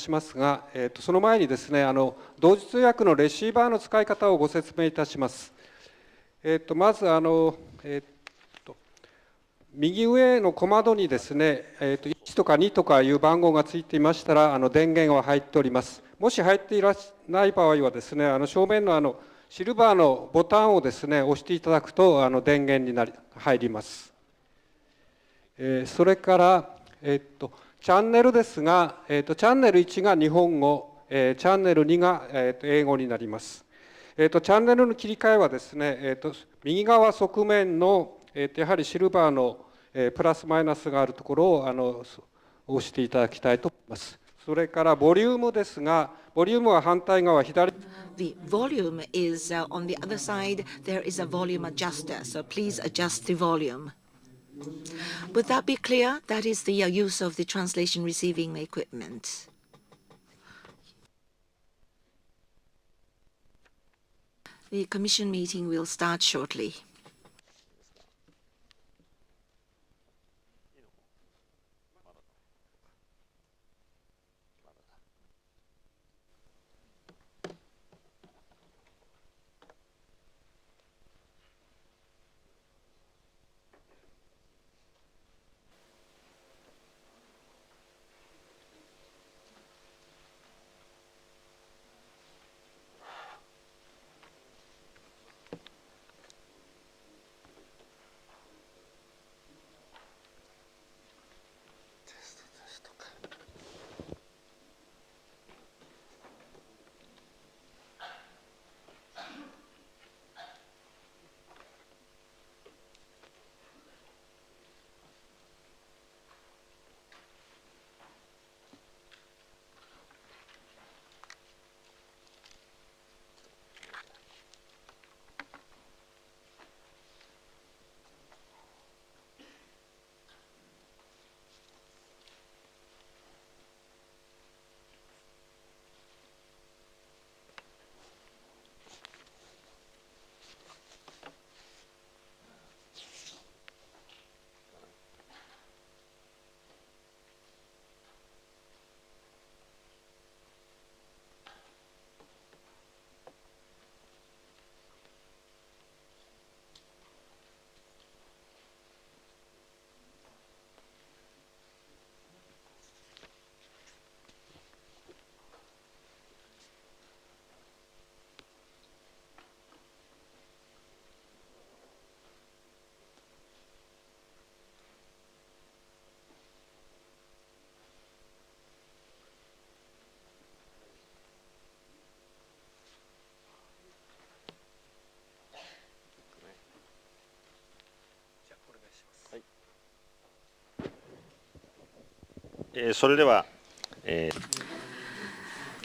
しますが、その前にですね、同時通訳のレシーバーの使い方をご説明いたします。まず右上の小窓にですね、1とか2とかいう番号がついていましたら、電源は入っております。もし入っていない場合はですね、正面のシルバーのボタンをですね、押していただくと電源に入ります。それから、チャンネルですが、チャンネル1が日本語、チャンネル2が、英語になります。チャンネルの切り替えはですね、右側側面のやはりシルバーのプラスマイナスがあるところを押していただきたいと思います。それからボリュームですが、ボリュームは反対側左。The volume is on the other side. There is a volume adjuster, so please adjust the volume. Would that be clear? That is the use of the translation receiving equipment. The Commission meeting will start shortly.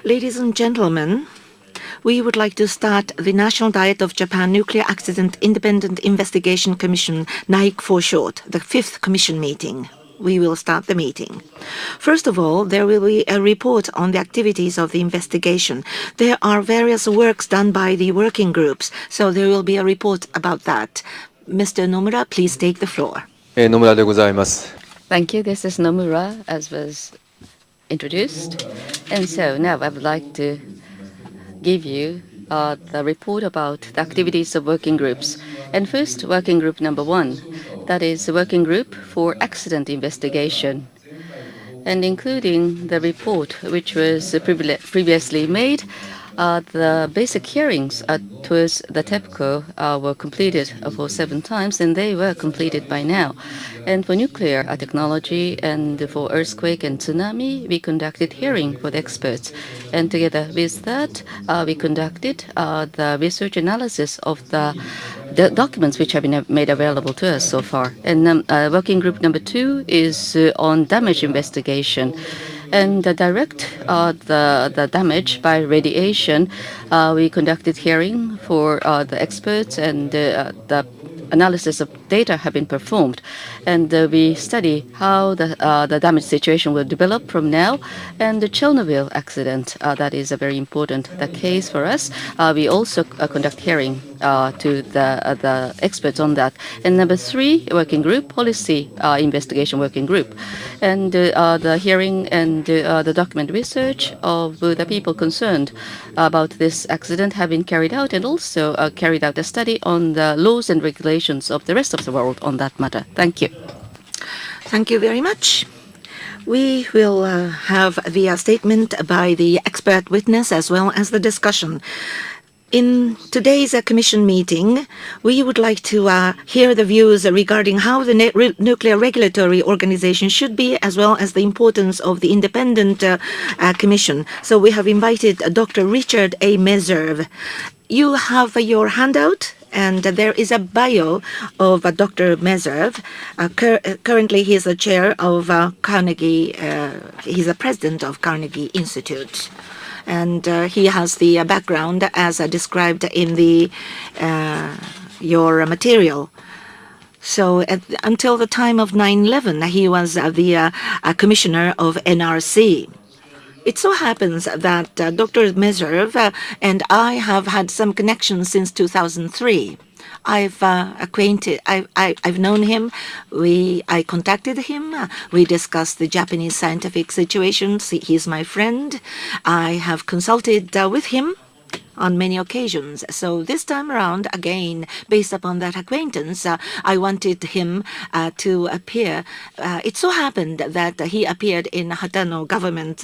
Ladies and gentlemen, we would like to start the National Diet of Japan Nuclear Accident Independent Investigation Commission, NAIC for short, the 5th Commission meeting. We will start the meeting. First of all, there will be a report on the activities of the investigation. There are various works done by the working groups, so there will be a report about that. Mr. Nomura, please take the floor. 野村でございます。Thank you. This is Nomura, as was introduced. And so now I would like to give you the report about the activities of working groups. And first, working group number 1, that is the working group for accident investigation. And including the report which was previously made, the basic hearings towards the TEPCO were completed for 7 times, and they were completed by now. And for nuclear technology and for earthquake and tsunami, we conducted hearing for the experts. And together with that, we conducted the research analysis of the documents which have been made available to us so far. And working group number 2 is on damage investigation. And direct the damage by radiation, we conducted hearing for the experts and the analysis of data have been performed, and we study how the damage situation will develop from now. And the Chernobyl accident, that is a very important case for us. We also conduct hearing to the experts on that. And number 3 working group, policy investigation working group, and the hearing and the document research of the people concerned about this accident have been carried out, and also carried out a study on the laws and regulations of the rest of the world on that matter. Thank you. Thank you very much. We will have the statement by the expert witness as well as the discussion. In today's commission meeting, we would like to hear the views regarding how the nuclear regulatory organization should be, as well as the importance of the independent commission. So we have invited Dr. Richard A. Meserve. You have your handout, and there is a bio of Dr. Meserve. Currently, he is the chair of Carnegie. He's the president of Carnegie Institute. And he has the background as described in the your material. So until the time of 9/11, he was the commissioner of NRC. It so happens that Dr. Meserve and I have had some connections since 2003. I've known him. I contacted him. We discussed the Japanese scientific situation. He's my friend. I have consulted with him on many occasions. So this time around, again, based upon that acquaintance, I wanted him to appear. It so happened that he appeared in Hatano government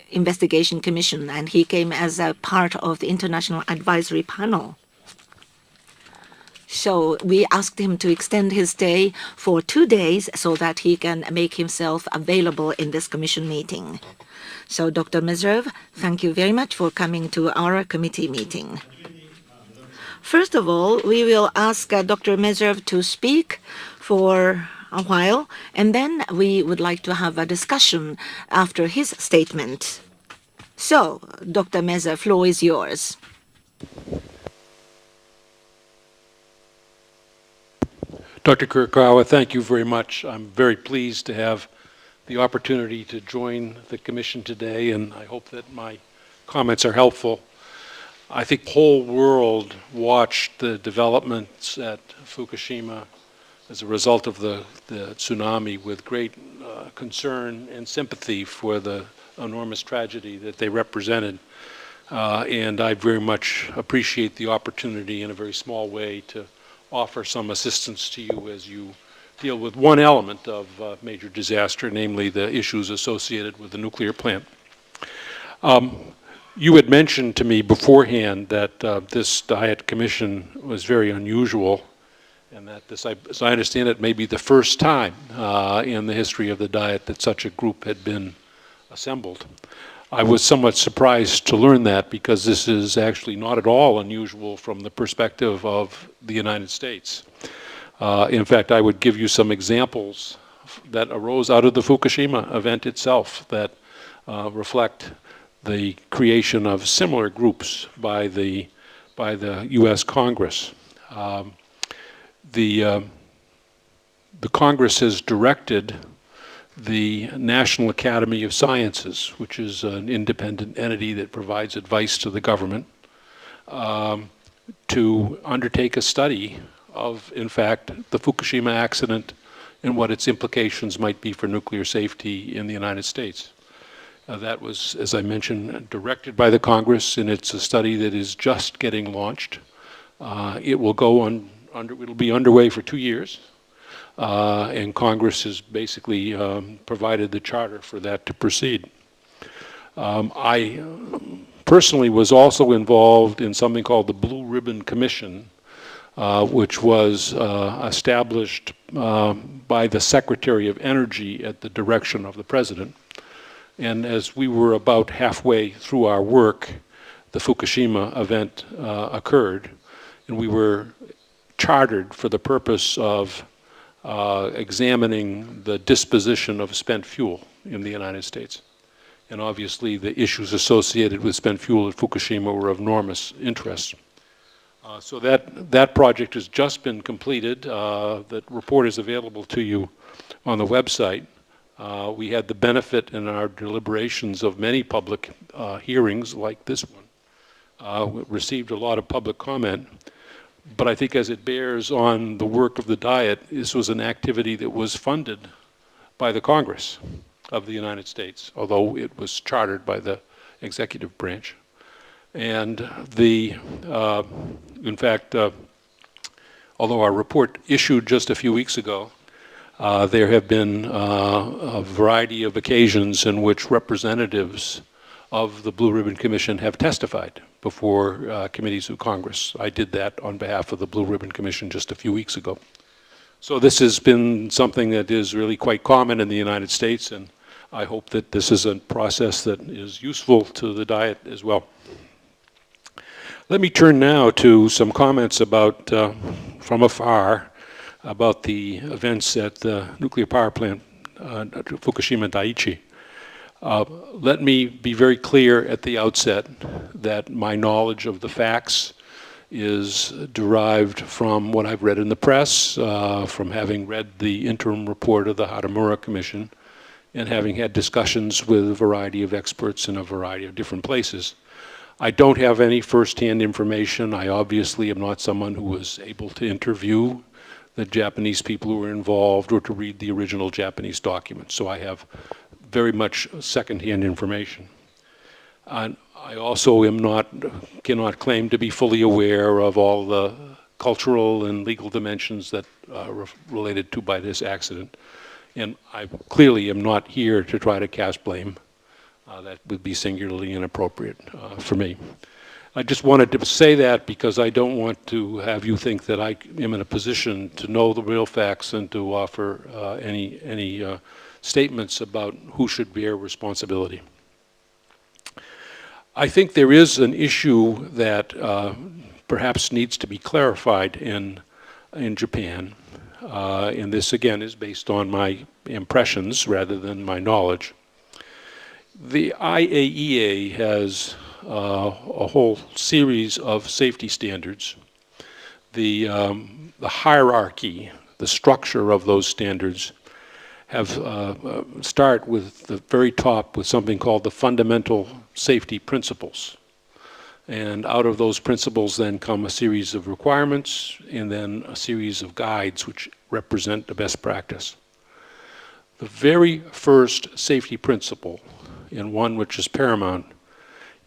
investigation commission, and he came as a part of the international advisory panel. So we asked him to extend his stay for 2 days so that he can make himself available in this commission meeting. So Dr. Meserve, thank you very much for coming to our committee meeting. First of all, we will ask Dr. Meserve to speak for a while, and then we would like to have a discussion after his statement. So, Dr. Meserve, floor is yours. Dr. Kurokawa, thank you very much. I'm very pleased to have the opportunity to join the Commission today, and I hope that my comments are helpful. I think the whole world watched the developments at Fukushima as a result of the tsunami with great concern and sympathy for the enormous tragedy that they represented. And I very much appreciate the opportunity in a very small way to offer some assistance to you as you deal with one element of major disaster, namely the issues associated with the nuclear plant. You had mentioned to me beforehand that this Diet Commission was very unusual, and that this, as I understand it, may be the first time in the history of the Diet that such a group had been assembled. I was somewhat surprised to learn that, because this is actually not at all unusual from the perspective of the United States. In fact, I would give you some examples that arose out of the Fukushima event itself that reflect the creation of similar groups by the U.S. Congress. The Congress has directed the National Academy of Sciences, which is an independent entity that provides advice to the government, to undertake a study of, in fact, the Fukushima accident and what its implications might be for nuclear safety in the United States. That was, as I mentioned, directed by the Congress, and it's a study that is just getting launched. It will go on, it'll be underway for 2 years. And Congress has basically provided the charter for that to proceed. I personally was also involved in something called the Blue Ribbon Commission, which was established by the Secretary of Energy at the direction of the President. And as we were about halfway through our work, the Fukushima event occurred, and we were chartered for the purpose of examining the disposition of spent fuel in the United States. And obviously the issues associated with spent fuel at Fukushima were of enormous interest. So that project has just been completed. That report is available to you on the website. We had the benefit in our deliberations of many public hearings like this one. We received a lot of public comment. But I think as it bears on the work of the Diet, this was an activity that was funded by the Congress of the United States, although it was chartered by the executive branch. And in fact, although our report issued just a few weeks ago, there have been a variety of occasions in which representatives of the Blue Ribbon Commission have testified before committees of Congress. I did that on behalf of the Blue Ribbon Commission just a few weeks ago. So this has been something that is really quite common in the United States, and I hope that this is a process that is useful to the Diet as well. Let me turn now to some comments about, from afar, about the events at the nuclear power plant, Fukushima Daiichi. Let me be very clear at the outset that my knowledge of the facts is derived from what I've read in the press, from having read the interim report of the Haramura Commission, and having had discussions with a variety of experts in a variety of different places. I don't have any first-hand information. I obviously am not someone who was able to interview the Japanese people who were involved or to read the original Japanese documents. So I have very much second-hand information. And I also cannot claim to be fully aware of all the cultural and legal dimensions that are related to by this accident. And I clearly am not here to try to cast blame. That would be singularly inappropriate for me. I just wanted to say that because I don't want to have you think that I am in a position to know the real facts and to offer any statements about who should bear responsibility. I think there is an issue that perhaps needs to be clarified in Japan, and this again is based on my impressions rather than my knowledge. The IAEA has a whole series of safety standards. The hierarchy, the structure of those standards have start with the very top with something called the fundamental safety principles. And out of those principles then come a series of requirements and then a series of guides which represent the best practice. The very first safety principle, and one which is paramount,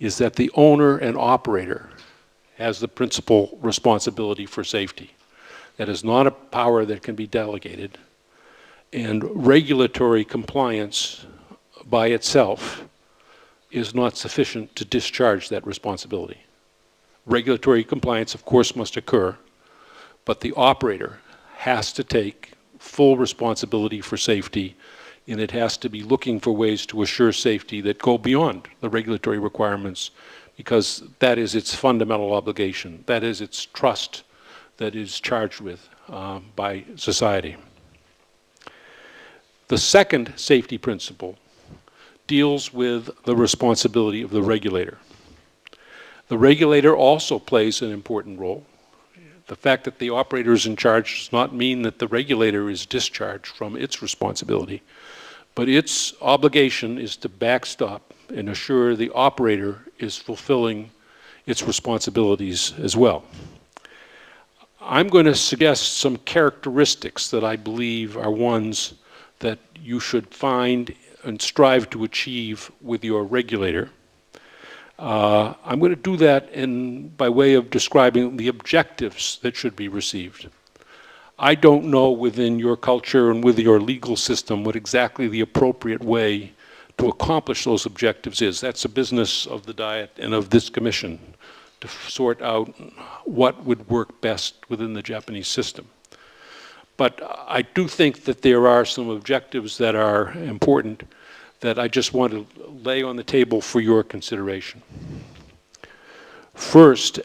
is that the owner and operator has the principal responsibility for safety. That is not a power that can be delegated, and regulatory compliance by itself is not sufficient to discharge that responsibility. Regulatory compliance, of course, must occur, but the operator has to take full responsibility for safety, and it has to be looking for ways to assure safety that go beyond the regulatory requirements, because that is its fundamental obligation. That is its trust that is charged with by society. The second safety principle deals with the responsibility of the regulator. The regulator also plays an important role. The fact that the operator is in charge does not mean that the regulator is discharged from its responsibility, but its obligation is to backstop and assure the operator is fulfilling its responsibilities as well. I'm going to suggest some characteristics that I believe are ones that you should find and strive to achieve with your regulator. I'm going to do that by way of describing the objectives that should be received. I don't know within your culture and with your legal system what exactly the appropriate way to accomplish those objectives is. That's a business of the Diet and of this commission to sort out what would work best within the Japanese system. But I do think that there are some objectives that are important that I just want to lay on the table for your consideration. First,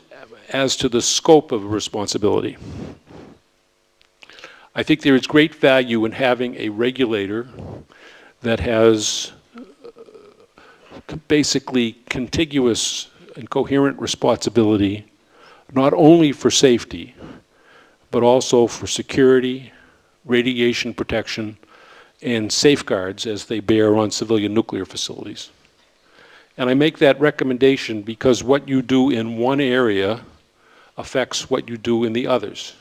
as to the scope of responsibility, I think there is great value in having a regulator that has basically contiguous and coherent responsibility not only for safety, but also for security, radiation protection, and safeguards as they bear on civilian nuclear facilities. And I make that recommendation because what you do in one area affects what you do in the others,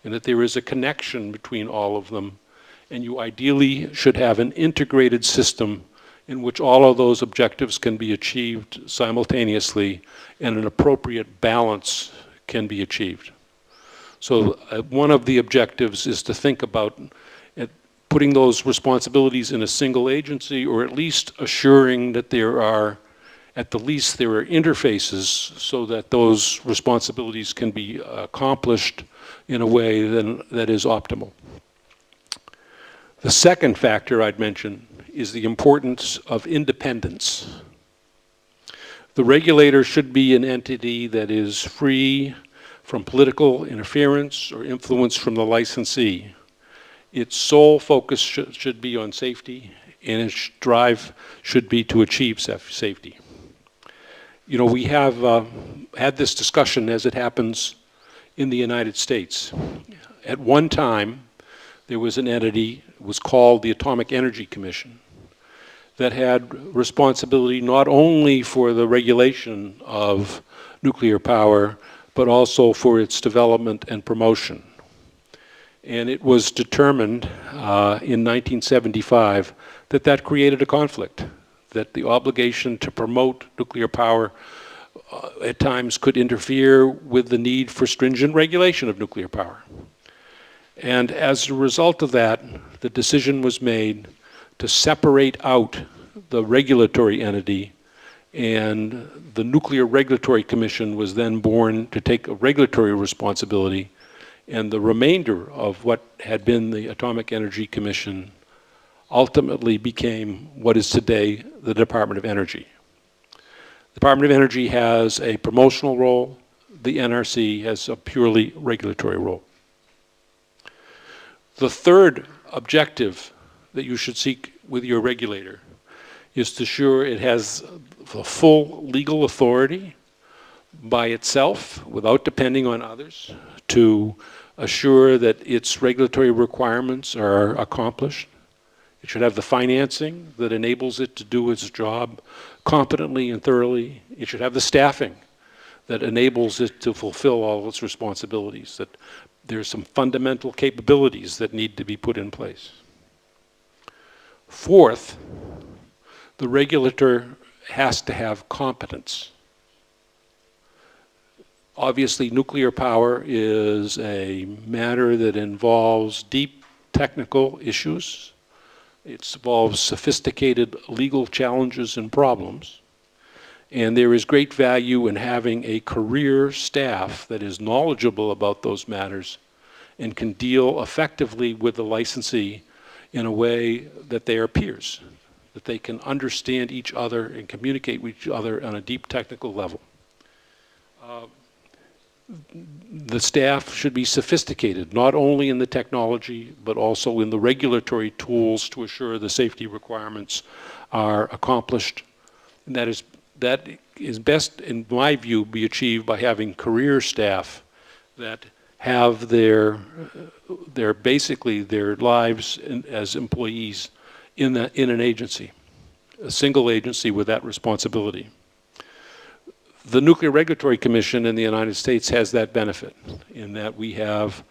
and that there is a connection between all of them, and you ideally should have an integrated system in which all of those objectives can be achieved simultaneously and an appropriate balance can be achieved. So one of the objectives is to think about putting those responsibilities in a single agency, or at least assuring that there are interfaces so that those responsibilities can be accomplished in a way that is optimal. The second factor I'd mention is the importance of independence. The regulator should be an entity that is free from political interference or influence from the licensee. Its sole focus should be on safety, and its drive should be to achieve safety. You know, we have had this discussion as it happens in the United States. At one time, there was an entity, it was called the Atomic Energy Commission, that had responsibility not only for the regulation of nuclear power, but also for its development and promotion. And it was determined in 1975 that that created a conflict, that the obligation to promote nuclear power at times could interfere with the need for stringent regulation of nuclear power. And as a result of that, the decision was made to separate out the regulatory entity, and the Nuclear Regulatory Commission was then born to take a regulatory responsibility, and the remainder of what had been the Atomic Energy Commission ultimately became what is today the Department of Energy. The Department of Energy has a promotional role. The NRC has a purely regulatory role. The third objective that you should seek with your regulator is to ensure it has the full legal authority by itself, without depending on others, to assure that its regulatory requirements are accomplished. It should have the financing that enables it to do its job competently and thoroughly. It should have the staffing that enables it to fulfill all of its responsibilities, that there's some fundamental capabilities that need to be put in place. Fourth, the regulator has to have competence. Obviously, nuclear power is a matter that involves deep technical issues. It involves sophisticated legal challenges and problems. And there is great value in having a career staff that is knowledgeable about those matters and can deal effectively with the licensee in a way that they are peers, that they can understand each other and communicate with each other on a deep technical level. The staff should be sophisticated, not only in the technology, but also in the regulatory tools to assure the safety requirements are accomplished. And that is best, in my view, be achieved by having career staff that have their basically their lives as employees in an agency, a single agency with that responsibility. The Nuclear Regulatory Commission in the United States has that benefit in that we have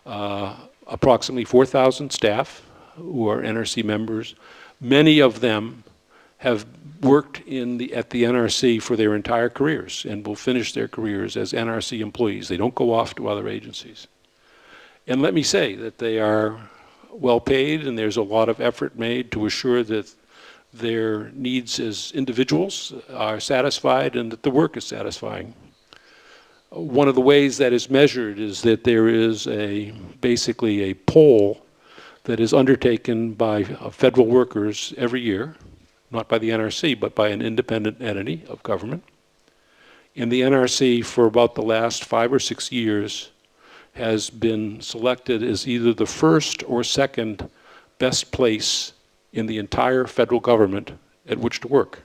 approximately 4,000 staff who are NRC members. Many of them have worked at the NRC for their entire careers and will finish their careers as NRC employees. They don't go off to other agencies. And let me say that they are well paid, and there's a lot of effort made to assure that their needs as individuals are satisfied and that the work is satisfying. One of the ways that is measured is that there is basically a poll that is undertaken by federal workers every year, not by the NRC, but by an independent entity of government. And the NRC, for about the last 5 or 6 years, has been selected as either the first or second best place in the entire federal government at which to work.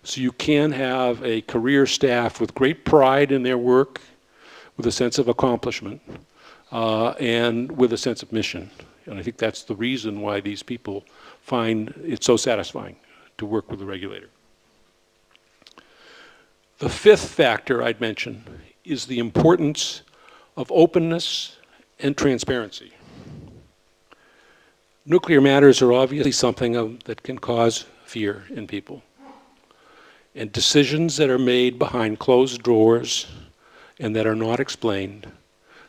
So you can have a career staff with great pride in their work, with a sense of accomplishment, and with a sense of mission. And I think that's the reason why these people find it so satisfying to work with the regulator. The fifth factor I'd mention is the importance of openness and transparency. Nuclear matters are obviously something that can cause fear in people. And decisions that are made behind closed doors and that are not explained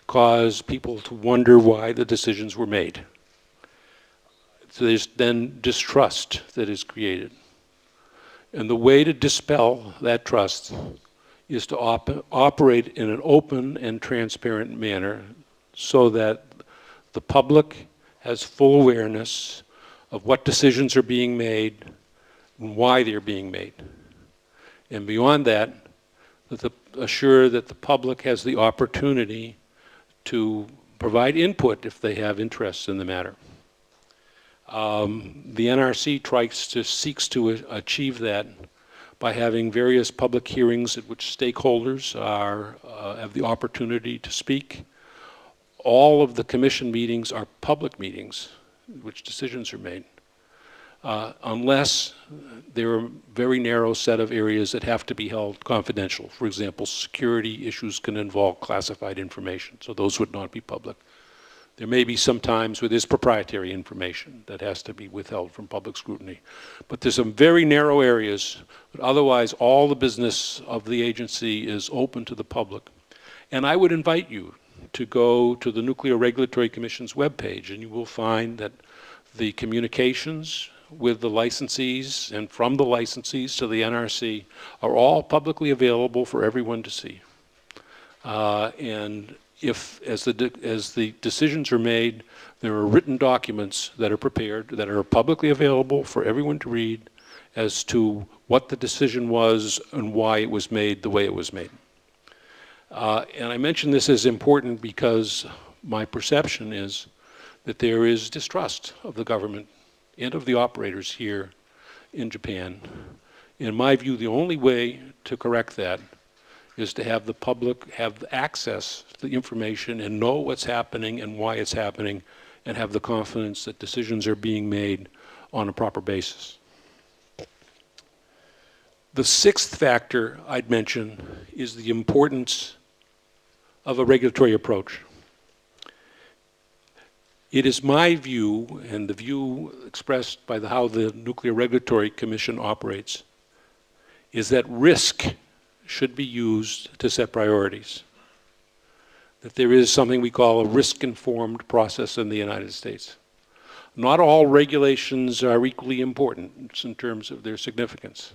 cause people to wonder why the decisions were made. So there's then distrust that is created. And the way to dispel that trust is to operate in an open and transparent manner so that the public has full awareness of what decisions are being made and why they're being made. And beyond that, assure that the public has the opportunity to provide input if they have interests in the matter. The NRC seeks to achieve that by having various public hearings at which stakeholders have the opportunity to speak. All of the commission meetings are public meetings in which decisions are made, unless there are a very narrow set of areas that have to be held confidential. For example, security issues can involve classified information, so those would not be public. There may be some times where there's proprietary information that has to be withheld from public scrutiny. But there's some very narrow areas, but otherwise all the business of the agency is open to the public. And I would invite you to go to the Nuclear Regulatory Commission's webpage, and you will find that the communications with the licensees and from the licensees to the NRC are all publicly available for everyone to see. And if, as the decisions are made, there are written documents that are prepared that are publicly available for everyone to read as to what the decision was and why it was made the way it was made. And I mention this as important because my perception is that there is distrust of the government and of the operators here in Japan. In my view, the only way to correct that is to have the public have access to the information and know what's happening and why it's happening, and have the confidence that decisions are being made on a proper basis. The sixth factor I'd mention is the importance of a regulatory approach. It is my view, and the view expressed by how the Nuclear Regulatory Commission operates, is that risk should be used to set priorities. That there is something we call a risk-informed process in the United States. Not all regulations are equally important in terms of their significance.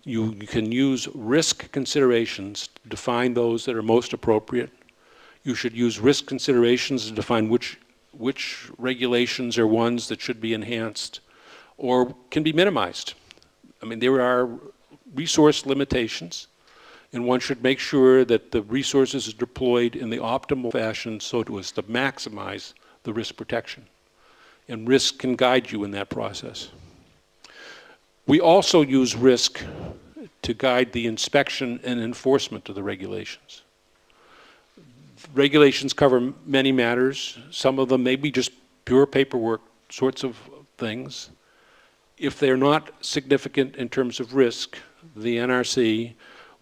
You can use risk considerations to define those that are most appropriate. You should use risk considerations to define which regulations are ones that should be enhanced or can be minimized. I mean, there are resource limitations, and one should make sure that the resources are deployed in the optimal fashion so as to maximize the risk protection. And risk can guide you in that process. We also use risk to guide the inspection and enforcement of the regulations. Regulations cover many matters. Some of them may be just pure paperwork sorts of things. If they're not significant in terms of risk, the NRC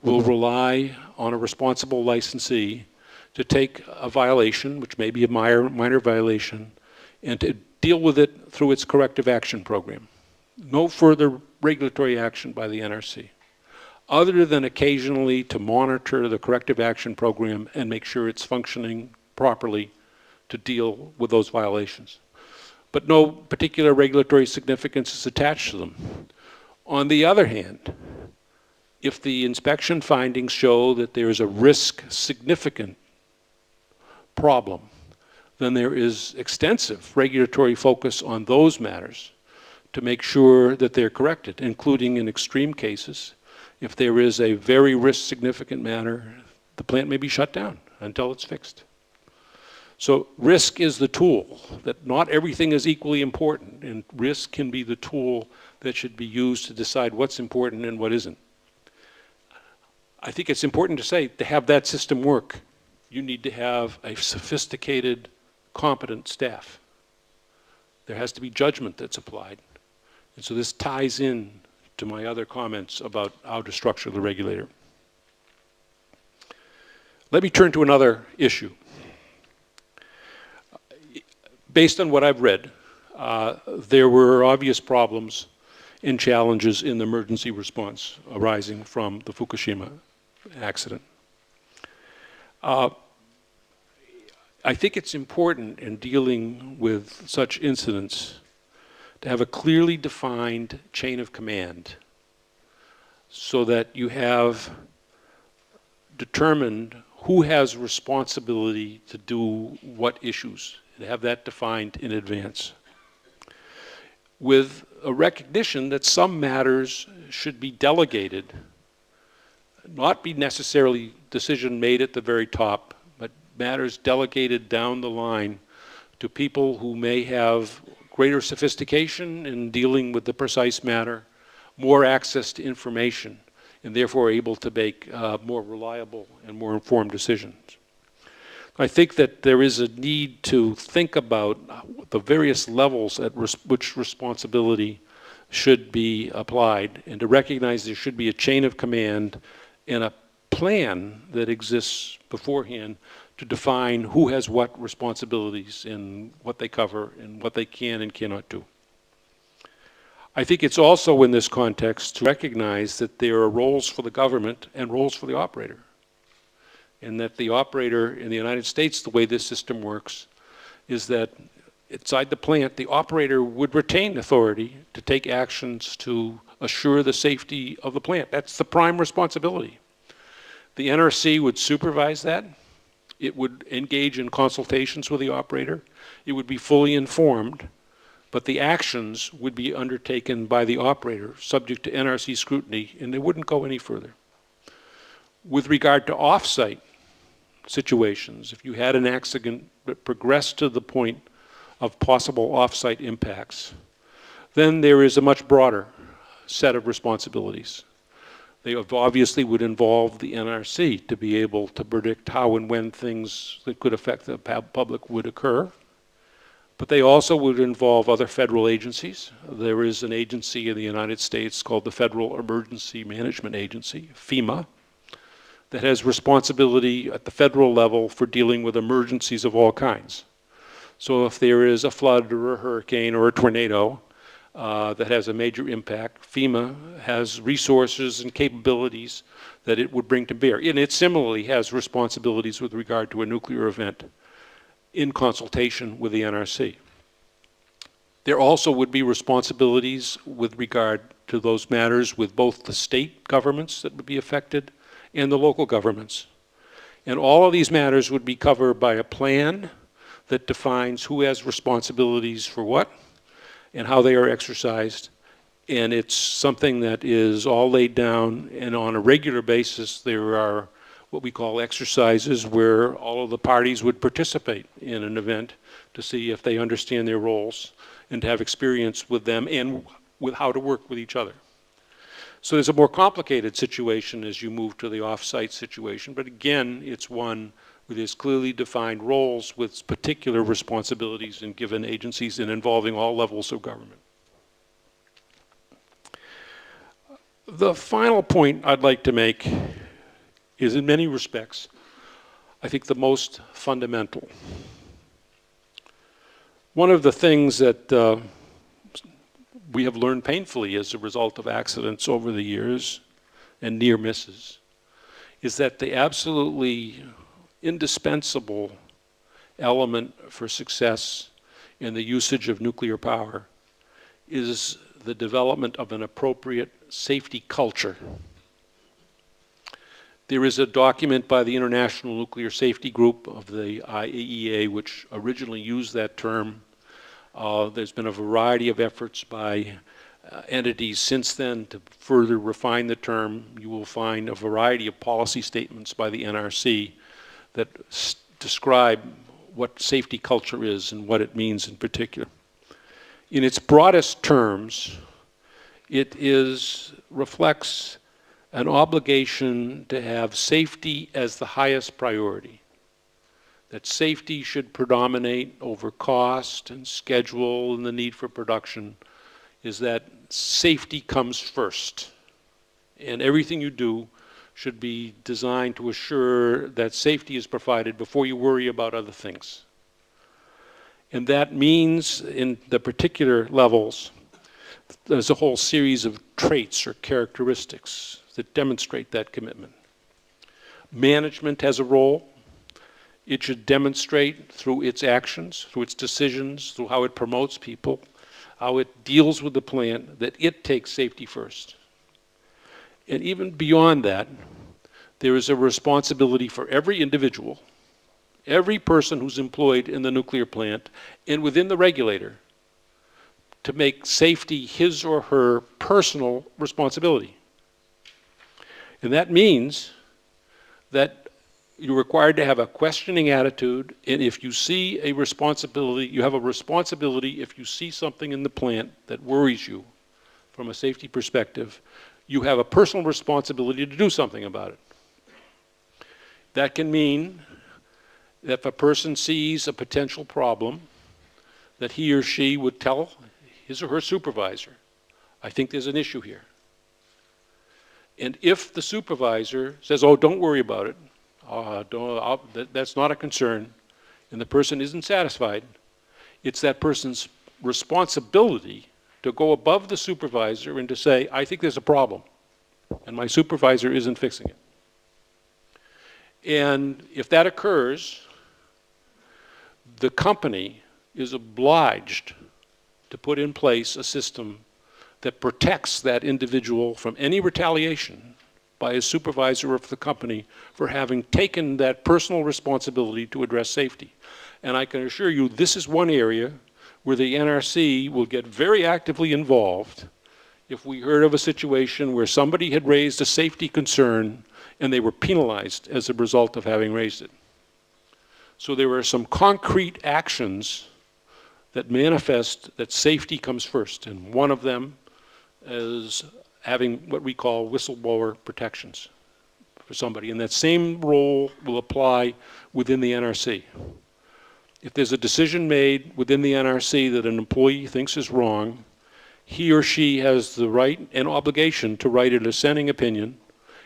will rely on a responsible licensee to take a violation, which may be a minor violation, and to deal with it through its corrective action program. No further regulatory action by the NRC, other than occasionally to monitor the corrective action program and make sure it's functioning properly to deal with those violations. But no particular regulatory significance is attached to them. On the other hand, if the inspection findings show that there is a risk-significant problem, then there is extensive regulatory focus on those matters to make sure that they're corrected, including in extreme cases. If there is a very risk-significant matter, the plant may be shut down until it's fixed. So risk is the tool, that not everything is equally important, and risk can be the tool that should be used to decide what's important and what isn't. I think it's important to say, to have that system work, you need to have a sophisticated, competent staff. There has to be judgment that's applied. And so this ties in to my other comments about how to structure the regulator. Let me turn to another issue. Based on what I've read, there were obvious problems and challenges in the emergency response arising from the Fukushima accident. I think it's important in dealing with such incidents to have a clearly defined chain of command so that you have determined who has responsibility to do what issues, to have that defined in advance, with a recognition that some matters should be delegated, not be necessarily decision made at the very top, but matters delegated down the line to people who may have greater sophistication in dealing with the precise matter, more access to information, and therefore able to make more reliable and more informed decisions. I think that there is a need to think about the various levels at which responsibility should be applied, and to recognize there should be a chain of command and a plan that exists beforehand to define who has what responsibilities and what they cover and what they can and cannot do. I think it's also in this context to recognize that there are roles for the government and roles for the operator. And that the operator in the United States, the way this system works, is that inside the plant, the operator would retain authority to take actions to assure the safety of the plant. That's the prime responsibility. The NRC would supervise that. It would engage in consultations with the operator. It would be fully informed, but the actions would be undertaken by the operator, subject to NRC scrutiny, and they wouldn't go any further. With regard to off-site situations, if you had an accident that progressed to the point of possible off-site impacts, then there is a much broader set of responsibilities. They obviously would involve the NRC to be able to predict how and when things that could affect the public would occur. But they also would involve other federal agencies. There is an agency in the United States called the Federal Emergency Management Agency, FEMA, that has responsibility at the federal level for dealing with emergencies of all kinds. So if there is a flood or a hurricane or a tornado that has a major impact, FEMA has resources and capabilities that it would bring to bear. And it similarly has responsibilities with regard to a nuclear event in consultation with the NRC. There also would be responsibilities with regard to those matters with both the state governments that would be affected and the local governments. And all of these matters would be covered by a plan that defines who has responsibilities for what and how they are exercised. And it's something that is all laid down, and on a regular basis there are what we call exercises where all of the parties would participate in an event to see if they understand their roles and to have experience with them and with how to work with each other. So there's a more complicated situation as you move to the off-site situation, but again, it's one where there's clearly defined roles with particular responsibilities in given agencies and involving all levels of government. The final point I'd like to make is, in many respects, I think the most fundamental. One of the things that we have learned painfully as a result of accidents over the years and near misses is that the absolutely indispensable element for success in the usage of nuclear power is the development of an appropriate safety culture. There is a document by the International Nuclear Safety Group of the IAEA which originally used that term. There's been a variety of efforts by entities since then to further refine the term. You will find a variety of policy statements by the NRC that describe what safety culture is and what it means in particular. In its broadest terms, it reflects an obligation to have safety as the highest priority. That safety should predominate over cost and schedule and the need for production, is that safety comes first. And everything you do should be designed to assure that safety is provided before you worry about other things. And that means, in the particular levels, there's a whole series of traits or characteristics that demonstrate that commitment. Management has a role. It should demonstrate through its actions, through its decisions, through how it promotes people, how it deals with the plant, that it takes safety first. And even beyond that, there is a responsibility for every individual, every person who's employed in the nuclear plant and within the regulator, to make safety his or her personal responsibility. And that means that you're required to have a questioning attitude, and if you see a responsibility, you have a responsibility if you see something in the plant that worries you from a safety perspective, you have a personal responsibility to do something about it. That can mean that if a person sees a potential problem, that he or she would tell his or her supervisor, I think there's an issue here. And if the supervisor says, oh, don't worry about it, that's not a concern, and the person isn't satisfied, it's that person's responsibility to go above the supervisor and to say, I think there's a problem, and my supervisor isn't fixing it. And if that occurs, the company is obliged to put in place a system that protects that individual from any retaliation by a supervisor of the company for having taken that personal responsibility to address safety. And I can assure you, this is one area where the NRC will get very actively involved if we heard of a situation where somebody had raised a safety concern and they were penalized as a result of having raised it. So there are some concrete actions that manifest that safety comes first, and one of them is having what we call whistleblower protections for somebody, and that same role will apply within the NRC. If there's a decision made within the NRC that an employee thinks is wrong, he or she has the right and obligation to write a dissenting opinion,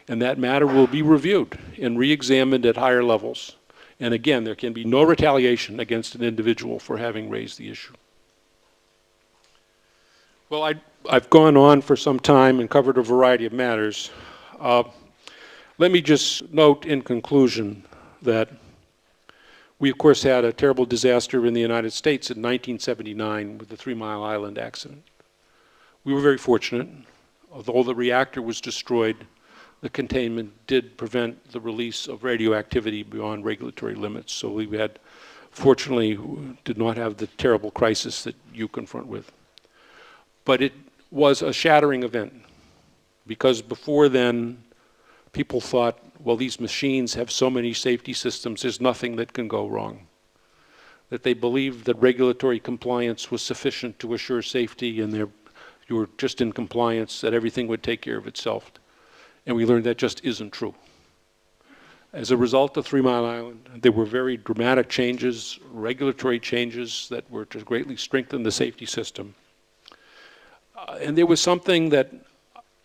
and that matter will be reviewed and re-examined at higher levels. And again, there can be no retaliation against an individual for having raised the issue. Well, I've gone on for some time and covered a variety of matters. Let me just note in conclusion that we, of course, had a terrible disaster in the United States in 1979 with the 3 Mile Island accident. We were very fortunate. Although the reactor was destroyed, the containment did prevent the release of radioactivity beyond regulatory limits. So we had, fortunately, did not have the terrible crisis that you confront with. But it was a shattering event, because before then, people thought, well, these machines have so many safety systems, there's nothing that can go wrong. That they believed that regulatory compliance was sufficient to assure safety, and you were just in compliance, that everything would take care of itself. And we learned that just isn't true. As a result of 3 Mile Island, there were very dramatic changes, regulatory changes that were to greatly strengthen the safety system. And there was something that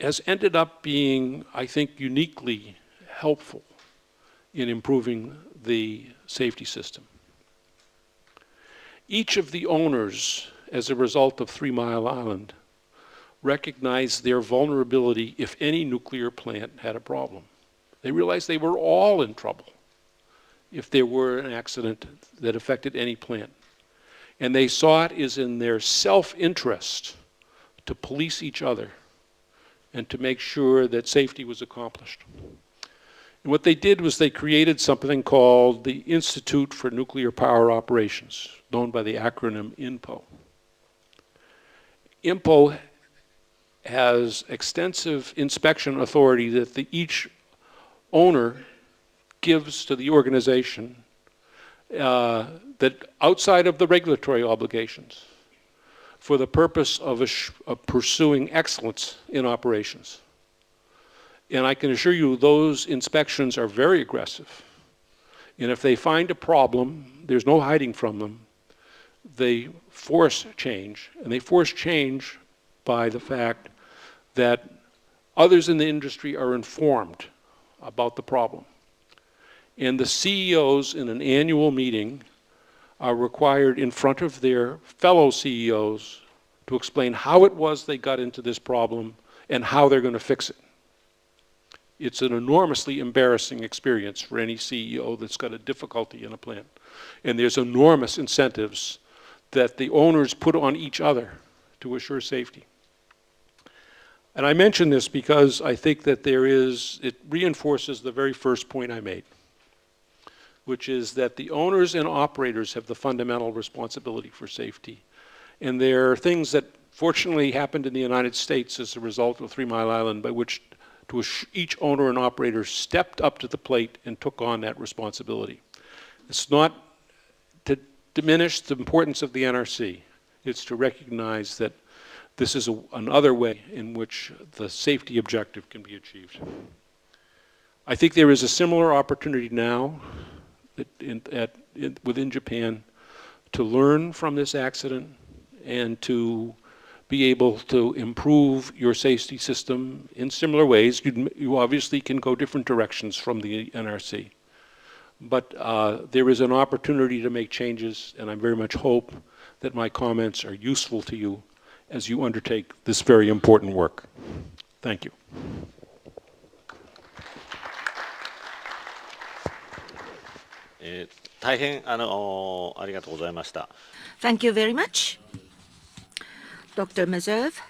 has ended up being, I think, uniquely helpful in improving the safety system. Each of the owners, as a result of 3 Mile Island, recognized their vulnerability if any nuclear plant had a problem. They realized they were all in trouble if there were an accident that affected any plant. And they saw it as in their self-interest to police each other and to make sure that safety was accomplished. And what they did was they created something called the Institute for Nuclear Power Operations, known by the acronym INPO. INPO has extensive inspection authority that each owner gives to the organization, that outside of the regulatory obligations, for the purpose of pursuing excellence in operations. And I can assure you those inspections are very aggressive. And if they find a problem, there's no hiding from them. They force change, and they force change by the fact that others in the industry are informed about the problem. And the CEOs in an annual meeting are required in front of their fellow CEOs to explain how it was they got into this problem and how they're going to fix it. It's an enormously embarrassing experience for any CEO that's got a difficulty in a plant. And there's enormous incentives that the owners put on each other to assure safety. And I mention this because I think that it reinforces the very first point I made, which is that the owners and operators have the fundamental responsibility for safety. And there are things that fortunately happened in the United States as a result of 3 Mile Island by which each owner and operator stepped up to the plate and took on that responsibility. It's not to diminish the importance of the NRC. It's to recognize that this is another way in which the safety objective can be achieved. I think there is a similar opportunity now within Japan to learn from this accident and to be able to improve your safety system in similar ways. You obviously can go different directions from the NRC. But there is an opportunity to make changes, and I very much hope that my comments are useful to you as you undertake this very important work. Thank you. Thank you very much. Dr. MESERVE,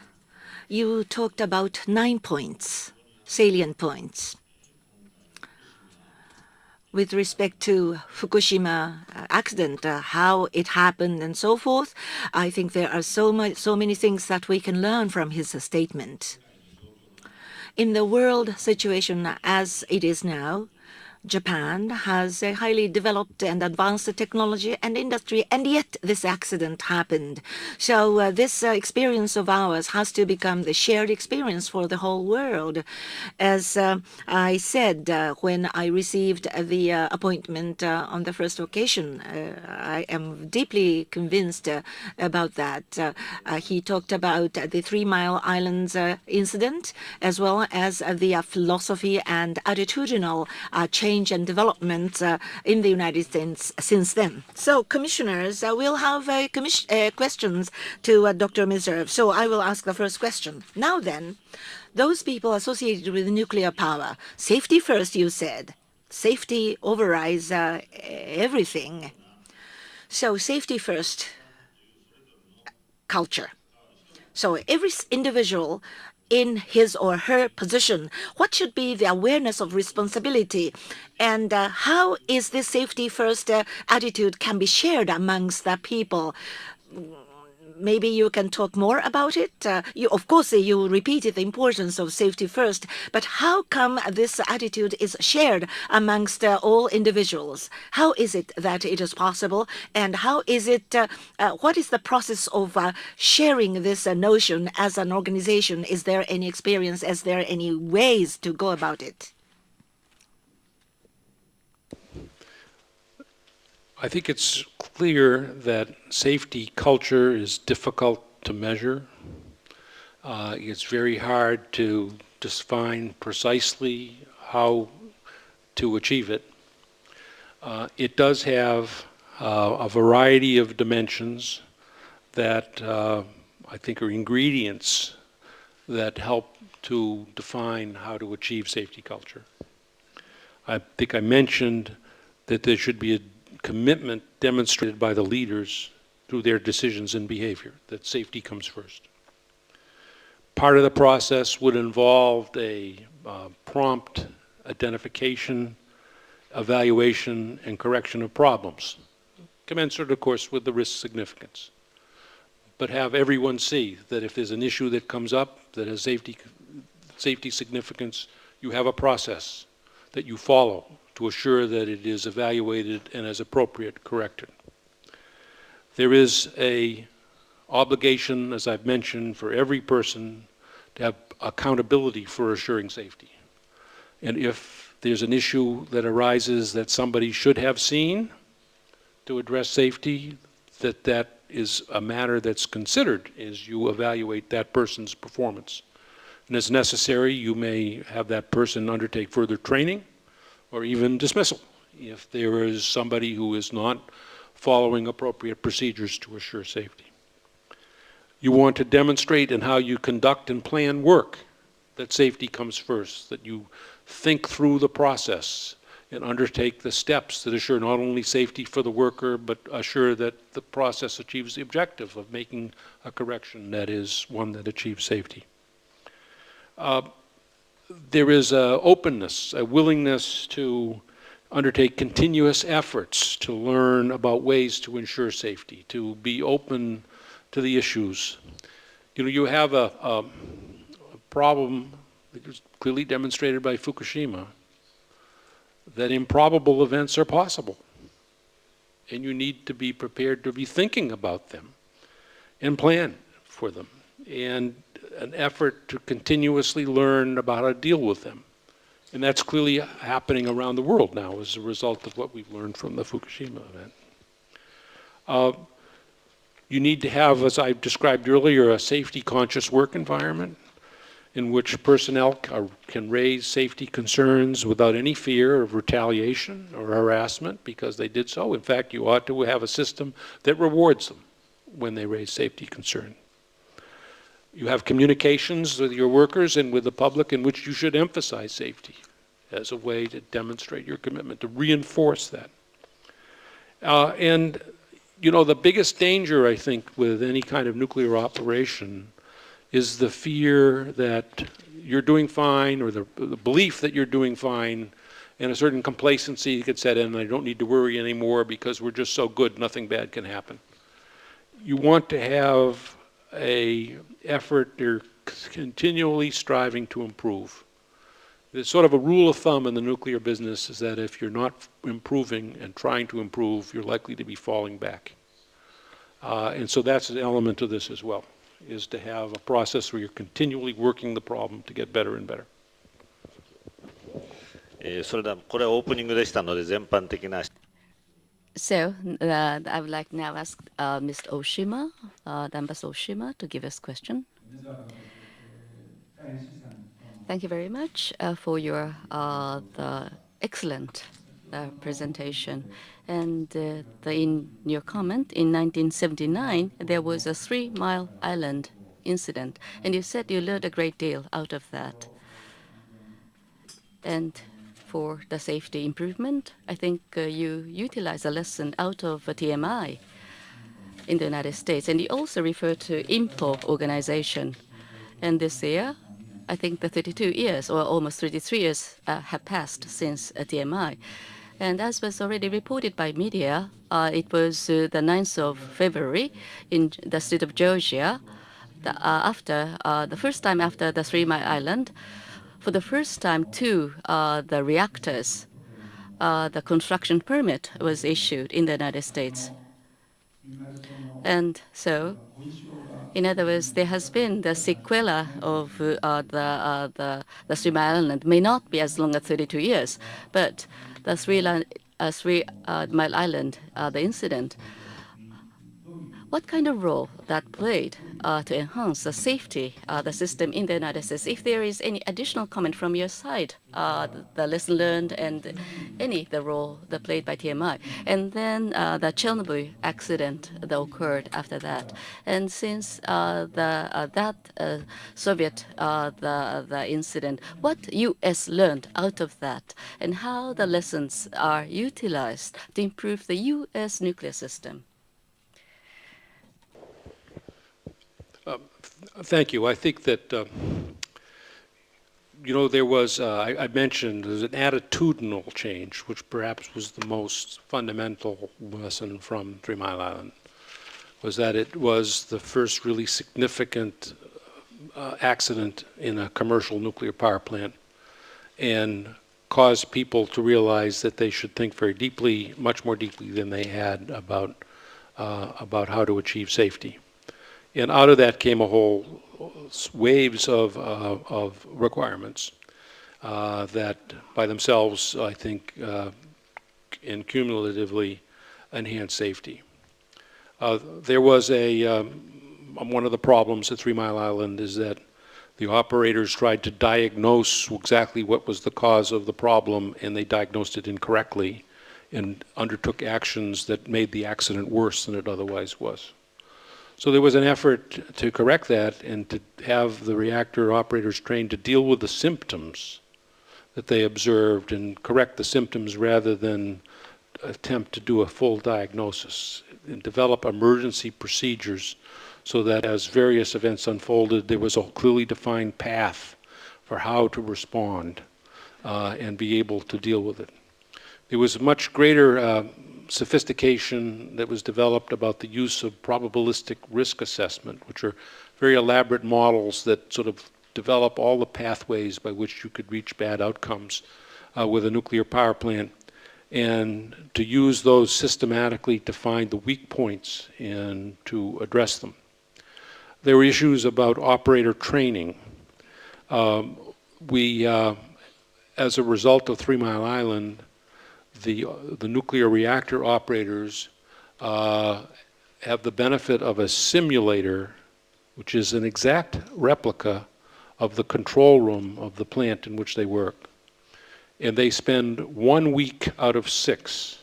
you talked about 9 points, salient points. With respect to Fukushima accident, how it happened and so forth, I think there are so many things that we can learn from his statement. In the world situation as it is now, Japan has a highly developed and advanced technology and industry, and yet this accident happened. So this experience of ours has to become the shared experience for the whole world. As I said when I received the appointment on the first occasion, I am deeply convinced about that. He talked about the 3 Mile Islands incident, as well as the philosophy and attitudinal change and development in the United States since then. So, commissioners, we'll have questions to Dr. MESERVE. So I will ask the first question. Now then, those people associated with nuclear power, safety first, you said. Safety overrides everything. So safety first culture. So every individual in his or her position, what should be the awareness of responsibility, and how is this safety first attitude can be shared amongst the people? Maybe you can talk more about it. Of course, you repeated the importance of safety first, but how come this attitude is shared amongst all individuals? How is it that it is possible, and how is it? What is the process of sharing this notion as an organization? Is there any experience? Is there any ways to go about it? I think it's clear that safety culture is difficult to measure. It's very hard to define precisely how to achieve it. It does have a variety of dimensions that I think are ingredients that help to define how to achieve safety culture. I think I mentioned that there should be a commitment demonstrated by the leaders through their decisions and behavior, that safety comes first. Part of the process would involve a prompt identification, evaluation, and correction of problems, commensurate, of course, with the risk significance. But have everyone see that if there's an issue that comes up that has safety significance, you have a process that you follow to assure that it is evaluated and as appropriate corrected. There is a obligation, as I've mentioned, for every person to have accountability for assuring safety. And if there's an issue that arises that somebody should have seen to address safety, that is a matter that's considered as you evaluate that person's performance. And as necessary, you may have that person undertake further training or even dismissal if there is somebody who is not following appropriate procedures to assure safety. You want to demonstrate in how you conduct and plan work that safety comes first, that you think through the process and undertake the steps that assure not only safety for the worker, but assure that the process achieves the objective of making a correction that is one that achieves safety. There is an openness, a willingness to undertake continuous efforts to learn about ways to ensure safety, to be open to the issues. You know, you have a problem that was clearly demonstrated by Fukushima, that improbable events are possible. And you need to be prepared to be thinking about them and plan for them, and an effort to continuously learn about how to deal with them. And that's clearly happening around the world now as a result of what we've learned from the Fukushima event. You need to have, as I described earlier, a safety-conscious work environment in which personnel can raise safety concerns without any fear of retaliation or harassment because they did so. In fact, you ought to have a system that rewards them when they raise safety concerns. You have communications with your workers and with the public in which you should emphasize safety as a way to demonstrate your commitment, to reinforce that. And you know, the biggest danger, I think, with any kind of nuclear operation is the fear that you're doing fine, or the belief that you're doing fine, and a certain complacency could set in, and I don't need to worry anymore because we're just so good, nothing bad can happen. You want to have an effort, you're continually striving to improve. There's sort of a rule of thumb in the nuclear business is that if you're not improving and trying to improve, you're likely to be falling back. And so that's an element of this as well, is to have a process where you're continually working the problem to get better and better. それではこれはオープニングでしたので全般的な So I would like now ask Mr. Oshima, Ambassador Oshima, to give us a question. Thank you very much for your the excellent presentation. And in your comment, in 1979, there was a 3 Mile Island incident, and you said you learned a great deal out of that. And for the safety improvement, I think you utilize a lesson out of TMI in the United States. And you also refer to IMPO organization. And this year, I think the 32 years, or almost 33 years, have passed since TMI. And as was already reported by media, it was the 9th of February in the state of Georgia, the first time after the 3 Mile Island, for the first time to the reactors, the construction permit was issued in the United States. And so, in other words, there has been the sequela of the 3 Mile Island. May not be as long as 32 years, but the 3 Mile Island, the incident, what kind of role that played to enhance the safety the system in the United States? If there is any additional comment from your side, the lesson learned and the role that played by TMI, and then the Chernobyl accident that occurred after that, and since that Soviet the incident, what U.S. learned out of that, and how the lessons are utilized to improve the U.S. nuclear system? Thank you. I think that, you know, there was, I mentioned, there's an attitudinal change, which perhaps was the most fundamental lesson from 3 Mile Island, was that it was the first really significant accident in a commercial nuclear power plant. And caused people to realize that they should think very deeply, much more deeply than they had about how to achieve safety. And out of that came a whole waves of requirements that by themselves, I think, and cumulatively enhance safety. There was one of the problems at 3 Mile Island is that the operators tried to diagnose exactly what was the cause of the problem, and they diagnosed it incorrectly and undertook actions that made the accident worse than it otherwise was. So there was an effort to correct that and to have the reactor operators trained to deal with the symptoms that they observed and correct the symptoms rather than attempt to do a full diagnosis and develop emergency procedures so that as various events unfolded, there was a clearly defined path for how to respond and be able to deal with it. There was much greater sophistication that was developed about the use of probabilistic risk assessment, which are very elaborate models that sort of develop all the pathways by which you could reach bad outcomes with a nuclear power plant, and to use those systematically to find the weak points and to address them. There were issues about operator training. As a result of 3 Mile Island, the nuclear reactor operators have the benefit of a simulator, which is an exact replica of the control room of the plant in which they work. And they spend 1 week out of 6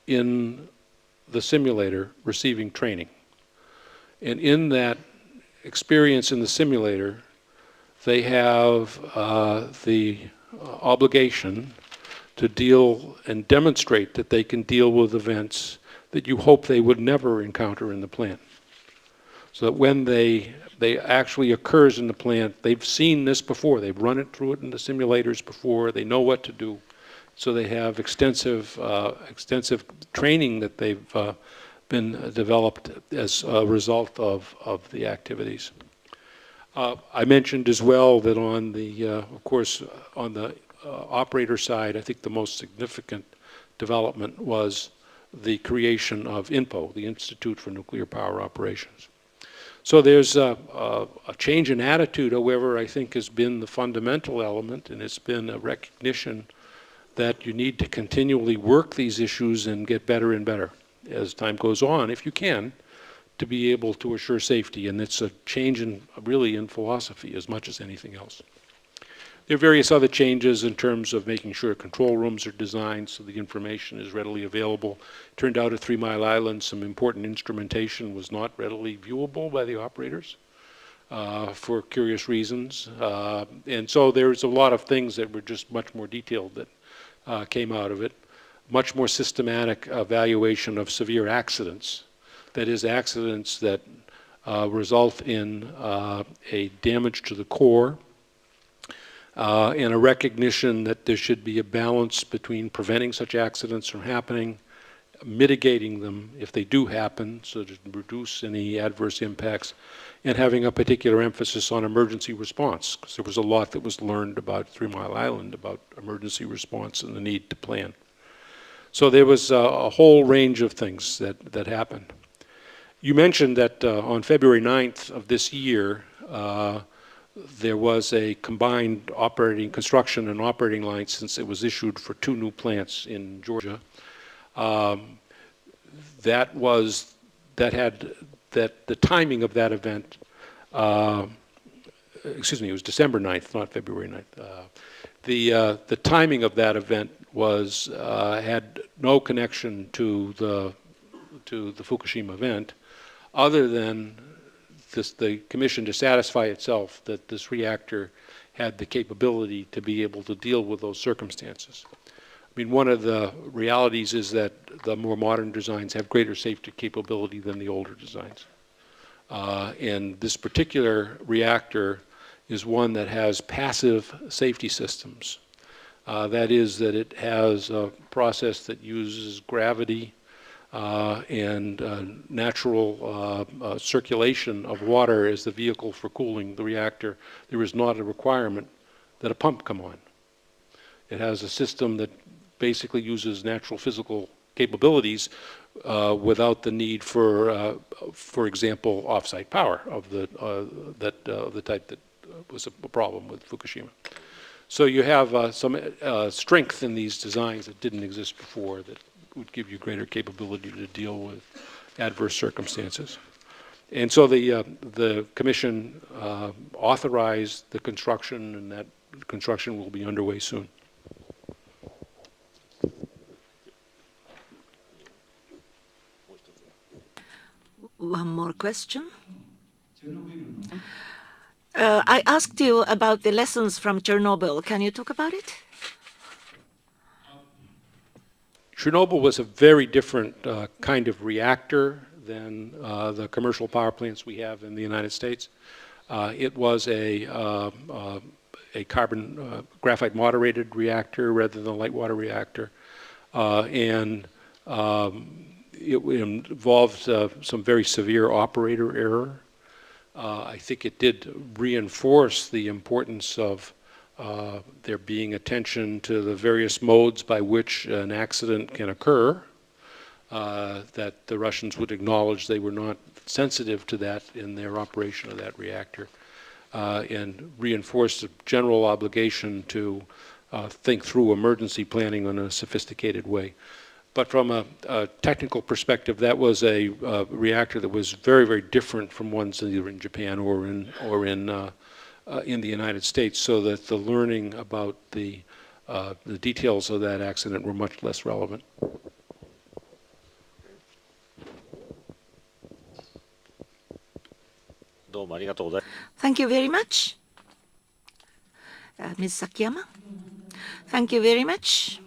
in the simulator receiving training. And in that experience in the simulator, they have the obligation to deal and demonstrate that they can deal with events that you hope they would never encounter in the plant. So that when they actually occurs in the plant, they've seen this before. They've run it through it in the simulators before. They know what to do. So they have extensive training that they've been developed as a result of the activities. I mentioned as well that on the, of course, on the operator side, I think the most significant development was the creation of INPO, the Institute for Nuclear Power Operations. So there's a change in attitude, however, I think has been the fundamental element, and it's been a recognition that you need to continually work these issues and get better and better as time goes on, if you can, to be able to assure safety. And it's a change really in philosophy as much as anything else. There are various other changes in terms of making sure control rooms are designed so the information is readily available. It turned out at 3 Mile Island, some important instrumentation was not readily viewable by the operators for curious reasons. And so there's a lot of things that were just much more detailed that came out of it. Much more systematic evaluation of severe accidents. That is, accidents that result in a damage to the core, and a recognition that there should be a balance between preventing such accidents from happening, mitigating them if they do happen so to reduce any adverse impacts, and having a particular emphasis on emergency response, because there was a lot that was learned about 3 Mile Island about emergency response and the need to plan. So there was a whole range of things that happened. You mentioned that on February 9th of this year, there was a combined construction and operating license that was issued for 2 new plants in Georgia. The timing of that event, excuse me, it was December 9th, not February 9th. The timing of that event was had no connection to the Fukushima event, other than the commission to satisfy itself that this reactor had the capability to be able to deal with those circumstances. I mean, one of the realities is that the more modern designs have greater safety capability than the older designs. And this particular reactor is one that has passive safety systems. That is, that it has a process that uses gravity and natural circulation of water as the vehicle for cooling the reactor. There is not a requirement that a pump come on. It has a system that basically uses natural physical capabilities without the need for example, off-site power of the type that was a problem with Fukushima. So you have some strength in these designs that didn't exist before that would give you greater capability to deal with adverse circumstances. And so the Commission authorized the construction, and that construction will be underway soon. One more question. I asked you about the lessons from Chernobyl. Can you talk about it? Chernobyl was a very different kind of reactor than the commercial power plants we have in the United States. It was a carbon graphite moderated reactor rather than a light water reactor, and it involved some very severe operator error. I think it did reinforce the importance of there being attention to the various modes by which an accident can occur, that the Russians would acknowledge they were not sensitive to that in their operation of that reactor, and reinforce the general obligation to think through emergency planning in a sophisticated way. But from a technical perspective, that was a reactor that was very, very different from ones either in Japan or in the United States, so that the learning about the details of that accident were much less relevant. Thank you very much. Ms. Sakiyama, thank you very much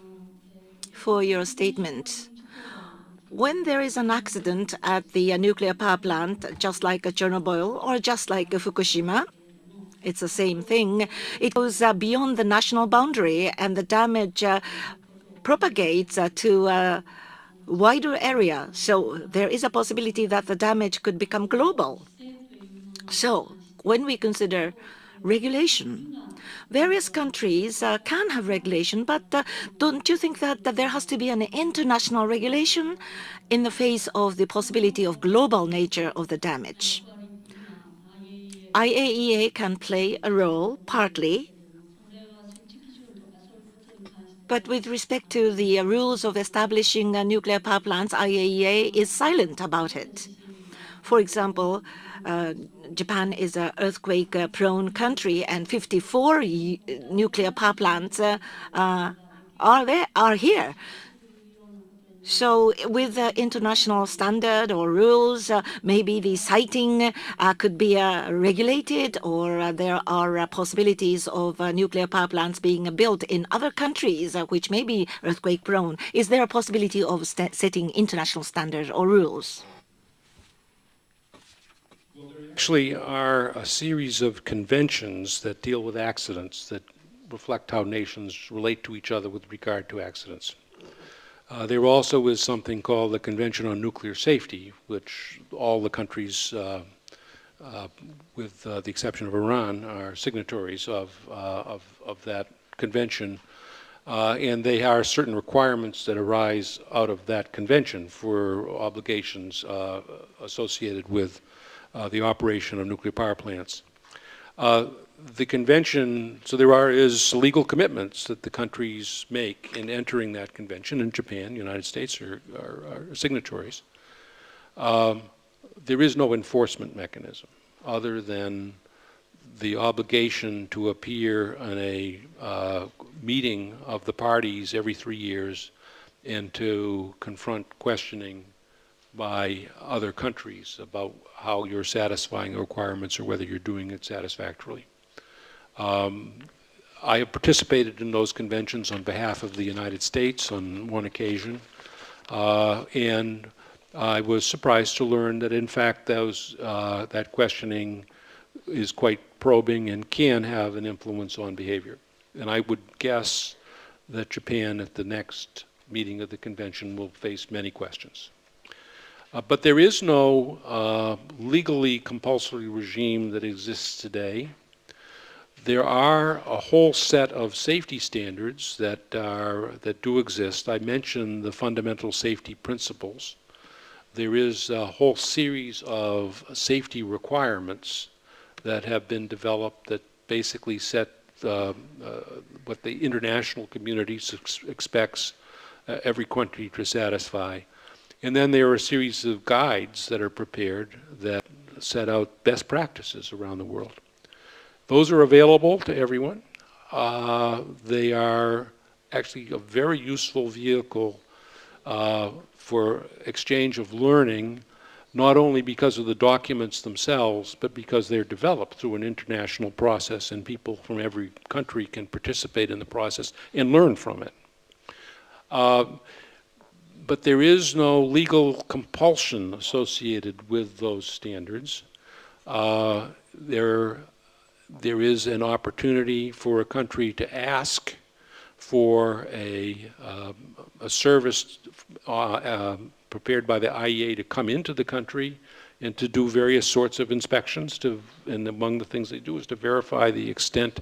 for your statement. When there is an accident at the nuclear power plant, just like Chernobyl or just like Fukushima, it's the same thing. It goes beyond the national boundary, and the damage propagates to a wider area. So there is a possibility that the damage could become global. So when we consider regulation, various countries can have regulation, but don't you think that there has to be an international regulation in the face of the possibility of global nature of the damage? IAEA can play a role, partly, but with respect to the rules of establishing nuclear power plants, IAEA is silent about it. For example, Japan is an earthquake-prone country, and 54 nuclear power plants are here. So with international standard or rules, maybe the siting could be regulated, or there are possibilities of nuclear power plants being built in other countries which may be earthquake-prone. Is there a possibility of setting international standards or rules? Actually are a series of conventions that deal with accidents that reflect how nations relate to each other with regard to accidents. There also is something called the Convention on Nuclear Safety, which all the countries, with the exception of Iran, are signatories of that convention. And they are certain requirements that arise out of that convention for obligations associated with the operation of nuclear power plants. The convention, so there is legal commitments that the countries make in entering that convention, and Japan, United States are signatories. There is no enforcement mechanism other than the obligation to appear in a meeting of the parties every 3 years and to confront questioning by other countries about how you're satisfying the requirements or whether you're doing it satisfactorily. I have participated in those conventions on behalf of the United States on one occasion, and I was surprised to learn that in fact that questioning is quite probing and can have an influence on behavior. And I would guess that Japan at the next meeting of the convention will face many questions. But there is no legally compulsory regime that exists today. There are a whole set of safety standards that do exist. I mentioned the fundamental safety principles. There is a whole series of safety requirements that have been developed that basically set what the international community expects every country to satisfy. And then there are a series of guides that are prepared that set out best practices around the world. Those are available to everyone. They are actually a very useful vehicle for exchange of learning, not only because of the documents themselves, but because they're developed through an international process and people from every country can participate in the process and learn from it. But there is no legal compulsion associated with those standards. There is an opportunity for a country to ask for a service prepared by the IEA to come into the country and to do various sorts of inspections. And among the things they do is to verify the extent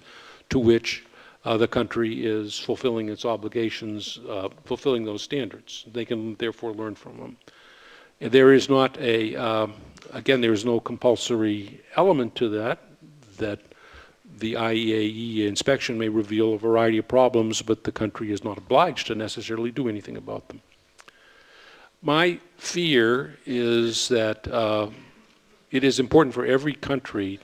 to which the country is fulfilling its obligations, fulfilling those standards. They can therefore learn from them. And there is not again, there is no compulsory element to that the IEA inspection may reveal a variety of problems, but the country is not obliged to necessarily do anything about them. My fear is that it is important for every country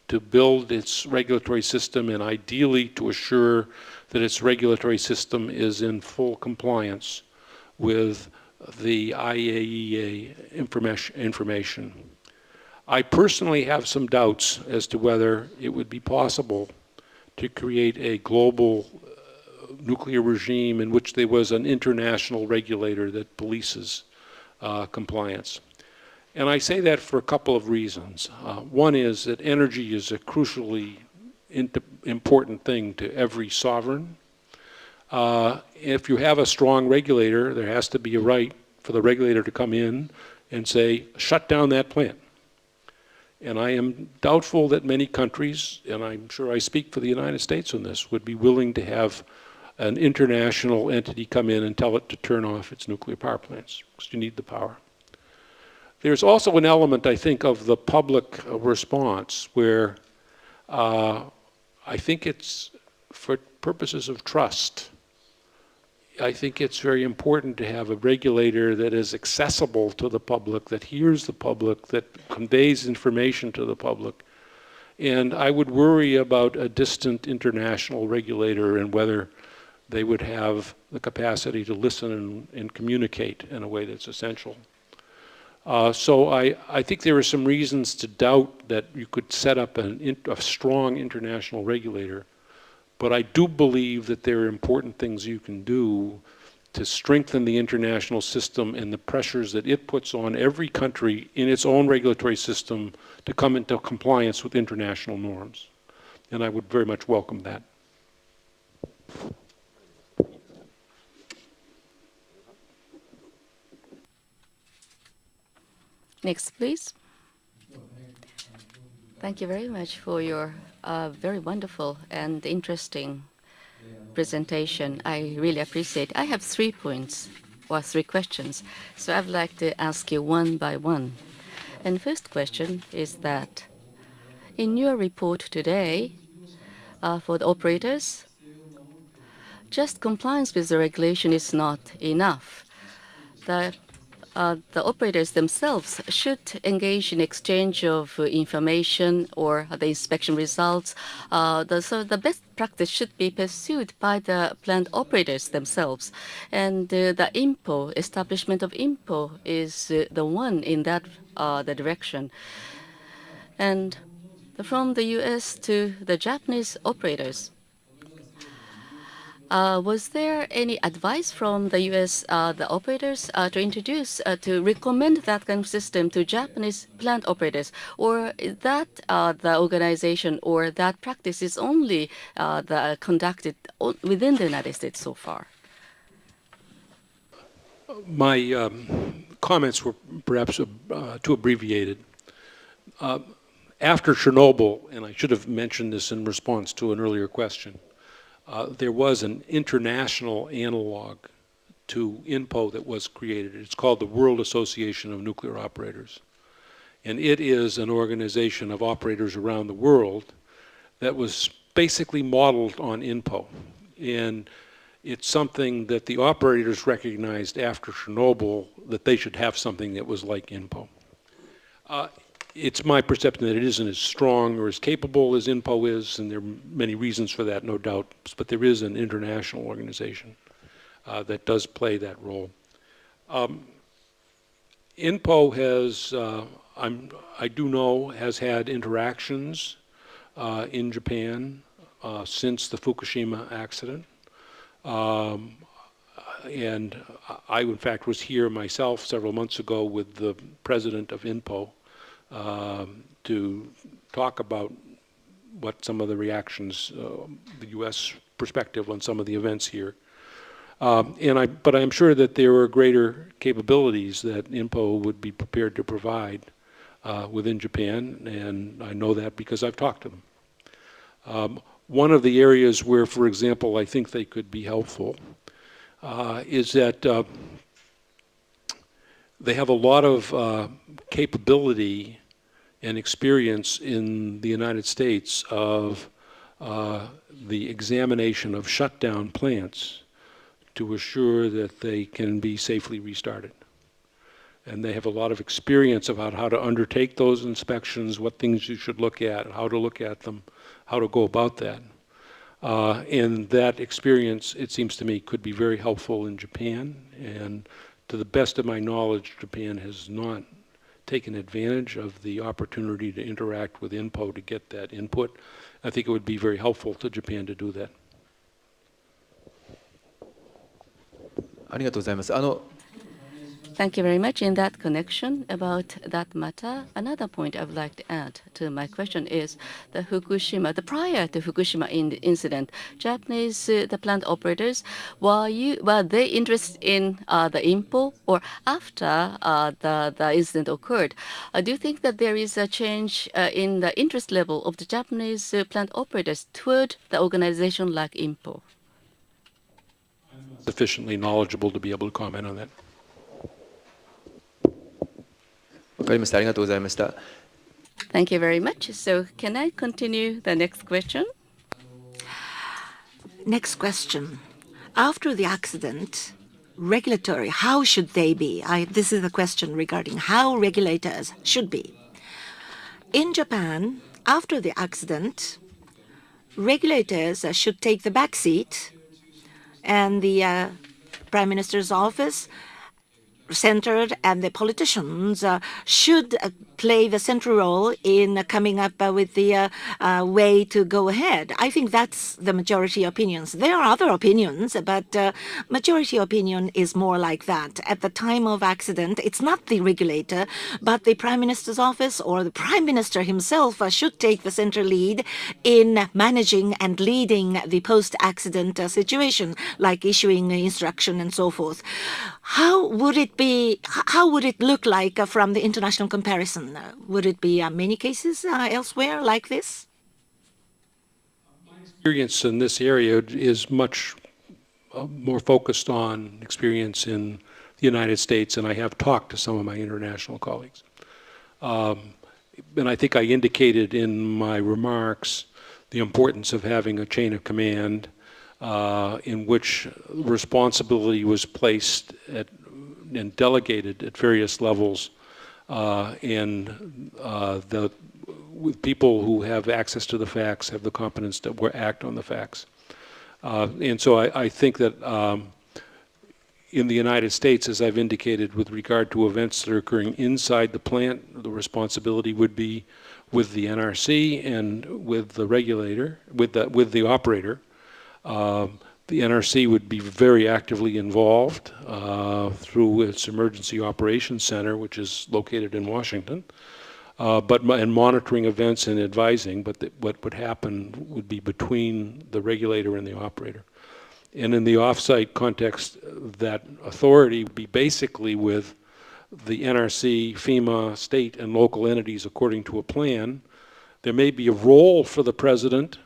to build its regulatory system and ideally to assure that its regulatory system is in full compliance with the IAEA information. I personally have some doubts as to whether it would be possible to create a global nuclear regime in which there was an international regulator that polices compliance. And I say that for a couple of reasons. One is that energy is a crucially important thing to every sovereign. If you have a strong regulator, there has to be a right for the regulator to come in and say, shut down that plant. And I am doubtful that many countries, and I'm sure I speak for the United States on this, would be willing to have an international entity come in and tell it to turn off its nuclear power plants, because you need the power. There's also an element, I think, of the public response where I think it's for purposes of trust. I think it's very important to have a regulator that is accessible to the public, that hears the public, that conveys information to the public. And I would worry about a distant international regulator and whether they would have the capacity to listen and communicate in a way that's essential. So I think there are some reasons to doubt that you could set up a strong international regulator. But I do believe that there are important things you can do to strengthen the international system and the pressures that it puts on every country in its own regulatory system to come into compliance with international norms. And I would very much welcome that. Next, please. Thank you very much for your very wonderful and interesting presentation. I really appreciate it. I have 3 points or 3 questions, so I'd like to ask you one by one. And first question is that in your report today for the operators, just compliance with the regulation is not enough. The operators themselves should engage in exchange of information or the inspection results. So the best practice should be pursued by the plant operators themselves. And the INPO, establishment of INPO, is the one in that the direction. And from the US to the Japanese operators, was there any advice from the U.S. The operators to introduce, to recommend that kind of system to Japanese plant operators, or that the organization or that practice is only conducted within the United States so far? My comments were perhaps too abbreviated. After Chernobyl, and I should have mentioned this in response to an earlier question, there was an international analog to INPO that was created. It's called the World Association of Nuclear Operators. And it is an organization of operators around the world that was basically modeled on INPO. And it's something that the operators recognized after Chernobyl that they should have something that was like INPO. It's my perception that it isn't as strong or as capable as INPO is, and there are many reasons for that, no doubt, but there is an international organization that does play that role. INPO has, I do know, has had interactions in Japan since the Fukushima accident. And I, in fact, was here myself several months ago with the president of INPO to talk about what some of the reactions, the U.S. perspective on some of the events here. But I'm sure that there are greater capabilities that INPO would be prepared to provide within Japan, and I know that because I've talked to them. One of the areas where, for example, I think they could be helpful is that they have a lot of capability and experience in the United States of the examination of shutdown plants to assure that they can be safely restarted. And they have a lot of experience about how to undertake those inspections, what things you should look at, how to look at them, how to go about that. And that experience, it seems to me, could be very helpful in Japan. And to the best of my knowledge, Japan has not taken advantage of the opportunity to interact with INPO to get that input. I think it would be very helpful to Japan to do that. ありがとうございます。Thank you very much. In that connection, about that matter, another point I would like to add to my question is the Fukushima, prior to Fukushima incident, Japanese the plant operators, were they interested in the INPO, or after the incident occurred? Do you think that there is a change in the interest level of the Japanese plant operators toward the organization like INPO? Sufficiently knowledgeable to be able to comment on that. わかりました。ありがとうございました。 Thank you very much. So can I continue the next question? Next question. After the accident, regulatory, how should they be? This is a question regarding how regulators should be. In Japan, after the accident, regulators should take the back seat, and the Prime Minister's office centered and the politicians should play the central role in coming up with the way to go ahead. I think that's the majority opinions. There are other opinions, but majority opinion is more like that. At the time of accident, it's not the regulator, but the Prime Minister's office or the Prime Minister himself should take the central lead in managing and leading the post-accident situation, like issuing instruction and so forth. How would it be? How would it look like from the international comparison? Would it be many cases elsewhere like this? Experience in this area is much more focused on experience in the United States, and I have talked to some of my international colleagues. And I think I indicated in my remarks the importance of having a chain of command in which responsibility was placed at, and delegated at various levels, and with people who have access to the facts, have the competence to act on the facts. And so I think that in the United States, as I've indicated, with regard to events that are occurring inside the plant, the responsibility would be with the NRC and with the regulator, with the operator. The NRC would be very actively involved through its Emergency Operations Center, which is located in Washington, and monitoring events and advising, but what would happen would be between the regulator and the operator. And in the off-site context, that authority would be basically with the NRC, FEMA, state and local entities according to a plan There may be a role for the president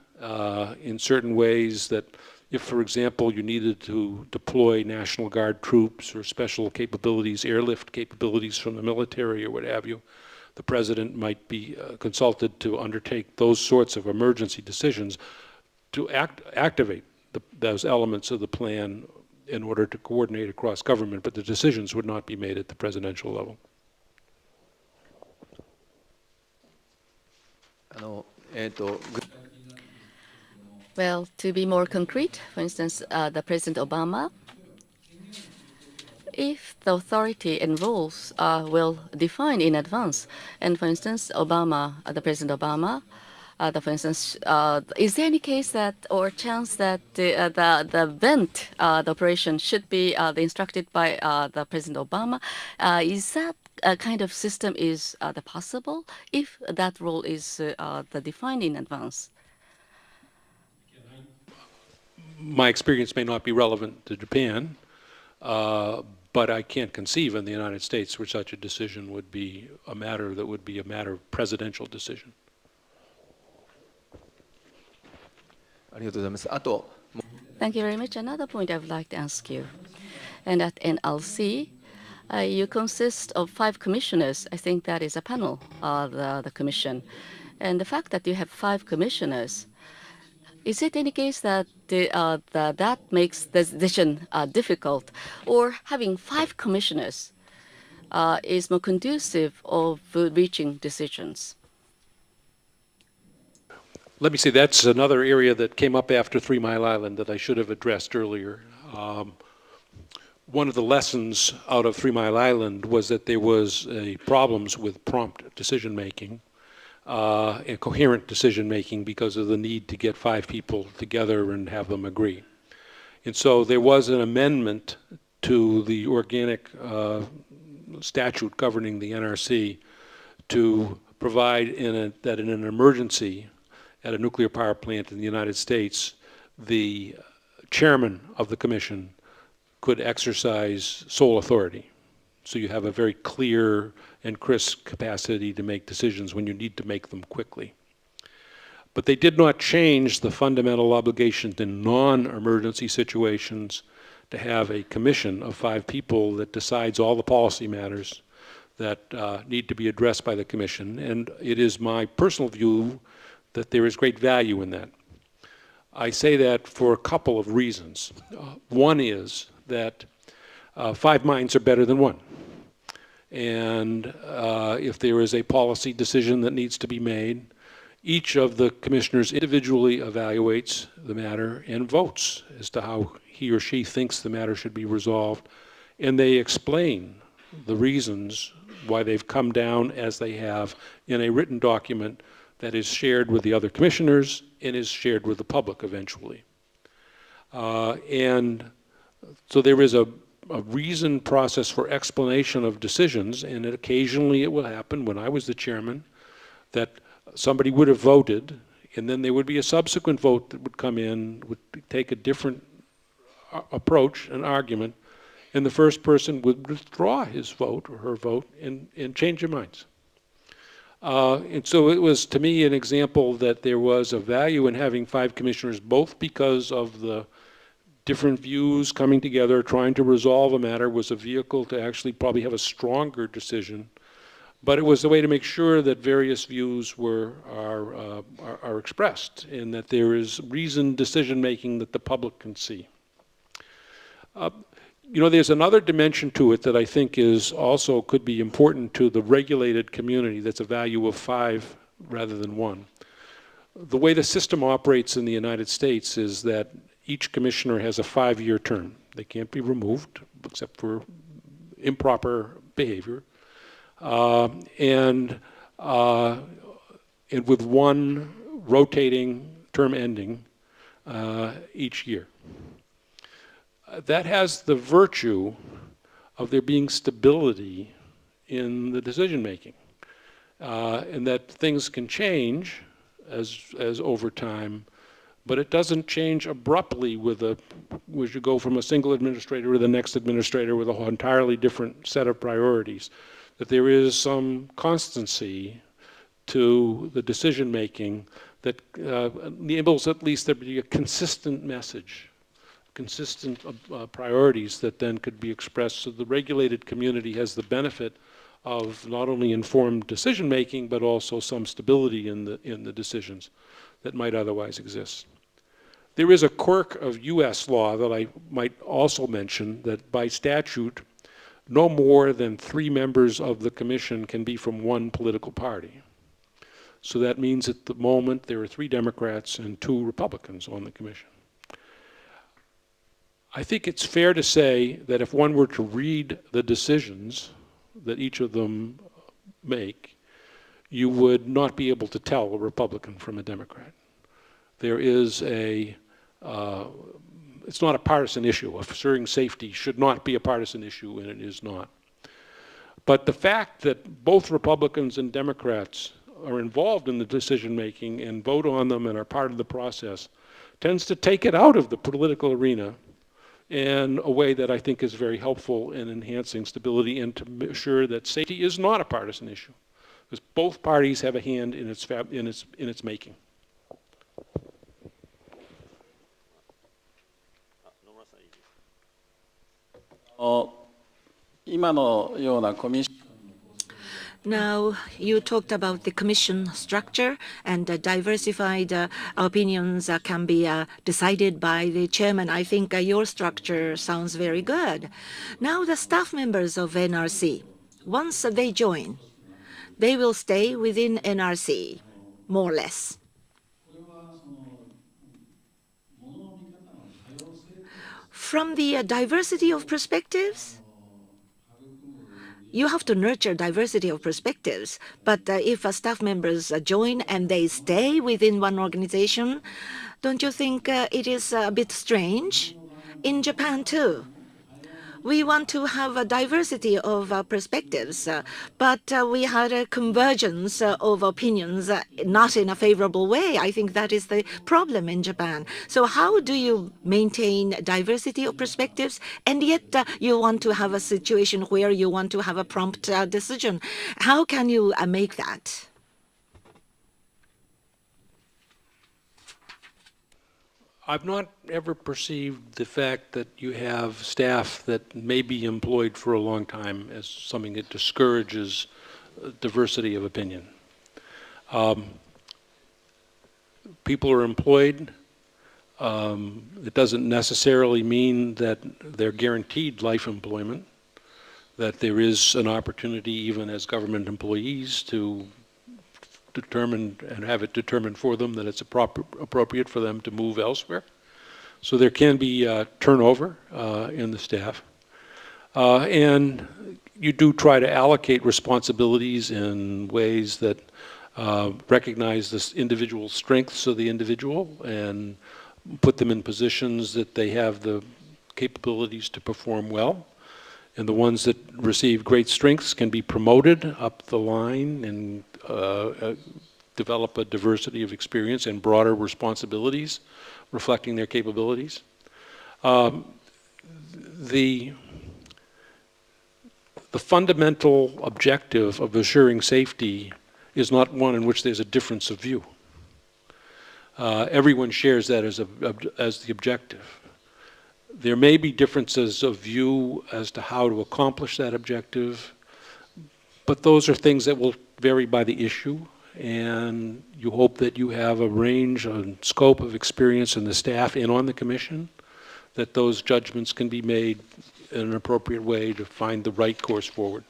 in certain ways that if, for example, you needed to deploy National Guard troops or special capabilities, airlift capabilities from the military or what have you, the president might be consulted to undertake those sorts of emergency decisions to activate those elements of the plan in order to coordinate across government, but the decisions would not be made at the presidential level. Well, to be more concrete, for instance, the President Obama, if the authority and roles are well defined in advance, and for instance, Obama, the President Obama, for instance, is there any case that or chance that the event, the operation should be instructed by the President Obama? Is that kind of system is the possible if that role is defined in advance? My experience may not be relevant to Japan, but I can't conceive in the United States where such a decision would be a matter of presidential decision. Thank you very much. Another point I would like to ask you. And at NLC, you consist of 5 commissioners. I think that is a panel, the commission. And the fact that you have 5 commissioners, is it any case that that makes the decision difficult, or having 5 commissioners is more conducive of reaching decisions? Let me say that's another area that came up after 3 Mile Island that I should have addressed earlier. One of the lessons out of 3 Mile Island was that there was problems with prompt decision making. And coherent decision-making because of the need to get 5 people together and have them agree. And so there was an amendment to the organic statute governing the NRC to provide that in an emergency at a nuclear power plant in the United States, the chairman of the commission could exercise sole authority. So you have a very clear and crisp capacity to make decisions when you need to make them quickly. But they did not change the fundamental obligation in non-emergency situations to have a commission of 5 people that decides all the policy matters that need to be addressed by the commission. And it is my personal view that there is great value in that. I say that for a couple of reasons. One is that 5 minds are better than 1. And if there is a policy decision that needs to be made, each of the commissioners individually evaluates the matter and votes as to how he or she thinks the matter should be resolved. And they explain the reasons why they've come down as they have in a written document that is shared with the other commissioners and is shared with the public eventually. And so there is a reasoned process for explanation of decisions, and occasionally it will happen when I was the chairman that somebody would have voted, and then there would be a subsequent vote that would come in, would take a different approach, an argument, and the first person would withdraw his vote or her vote and change their minds. And so it was, to me, an example that there was a value in having 5 commissioners, both because of the different views coming together, trying to resolve a matter was a vehicle to actually probably have a stronger decision. But it was a way to make sure that various views are expressed and that there is reasoned decision-making that the public can see. You know, there's another dimension to it that I think is also could be important to the regulated community that's a value of 5 rather than 1. The way the system operates in the United States is that each commissioner has a 5-year term. They can't be removed except for improper behavior. And with 1 rotating term ending each year. That has the virtue of there being stability in the decision making, and that things can change as over time, but it doesn't change abruptly as you go from a single administrator to the next administrator with an entirely different set of priorities. That there is some constancy to the decision-making that enables at least there be a consistent message, consistent priorities that then could be expressed, so the regulated community has the benefit of not only informed decision-making, but also some stability in the decisions that might otherwise exist. There is a quirk of US law that I might also mention, that by statute, no more than 3 members of the commission can be from one political party. So that means at the moment there are 3 Democrats and 2 Republicans on the commission. I think it's fair to say that if one were to read the decisions that each of them make, you would not be able to tell a Republican from a Democrat. There is it's not a partisan issue. Assuring safety should not be a partisan issue, and it is not. But the fact that both Republicans and Democrats are involved in the decision-making and vote on them and are part of the process tends to take it out of the political arena in a way that I think is very helpful in enhancing stability and to ensure that safety is not a partisan issue, because both parties have a hand in its making. Now, you talked about the commission structure, and diversified opinions can be decided by the chairman. I think your structure sounds very good. Now, the staff members of NRC, once they join, they will stay within NRC, more or less. From the diversity of perspectives, you have to nurture diversity of perspectives. But if staff members join and they stay within one organization, don't you think it is a bit strange? In Japan, too, we want to have a diversity of perspectives, but we had a convergence of opinions, not in a favorable way. I think that is the problem in Japan. So how do you maintain diversity of perspectives, and yet you want to have a situation where you want to have a prompt decision? How can you make that? I've not ever perceived the fact that you have staff that may be employed for a long time as something that discourages diversity of opinion. People are employed. It doesn't necessarily mean that they're guaranteed life employment, that there is an opportunity even as government employees to determine and have it determined for them that it's appropriate for them to move elsewhere. So there can be turnover in the staff. And you do try to allocate responsibilities in ways that recognize the individual strengths of the individual and put them in positions that they have the capabilities to perform well. And the ones that receive great strengths can be promoted up the line and develop a diversity of experience and broader responsibilities reflecting their capabilities. The fundamental objective of assuring safety is not one in which there's a difference of view. Everyone shares that as the objective. There may be differences of view as to how to accomplish that objective, but those are things that will vary by the issue, and you hope that you have a range and scope of experience in the staff and on the commission, that those judgments can be made in an appropriate way to find the right course forward.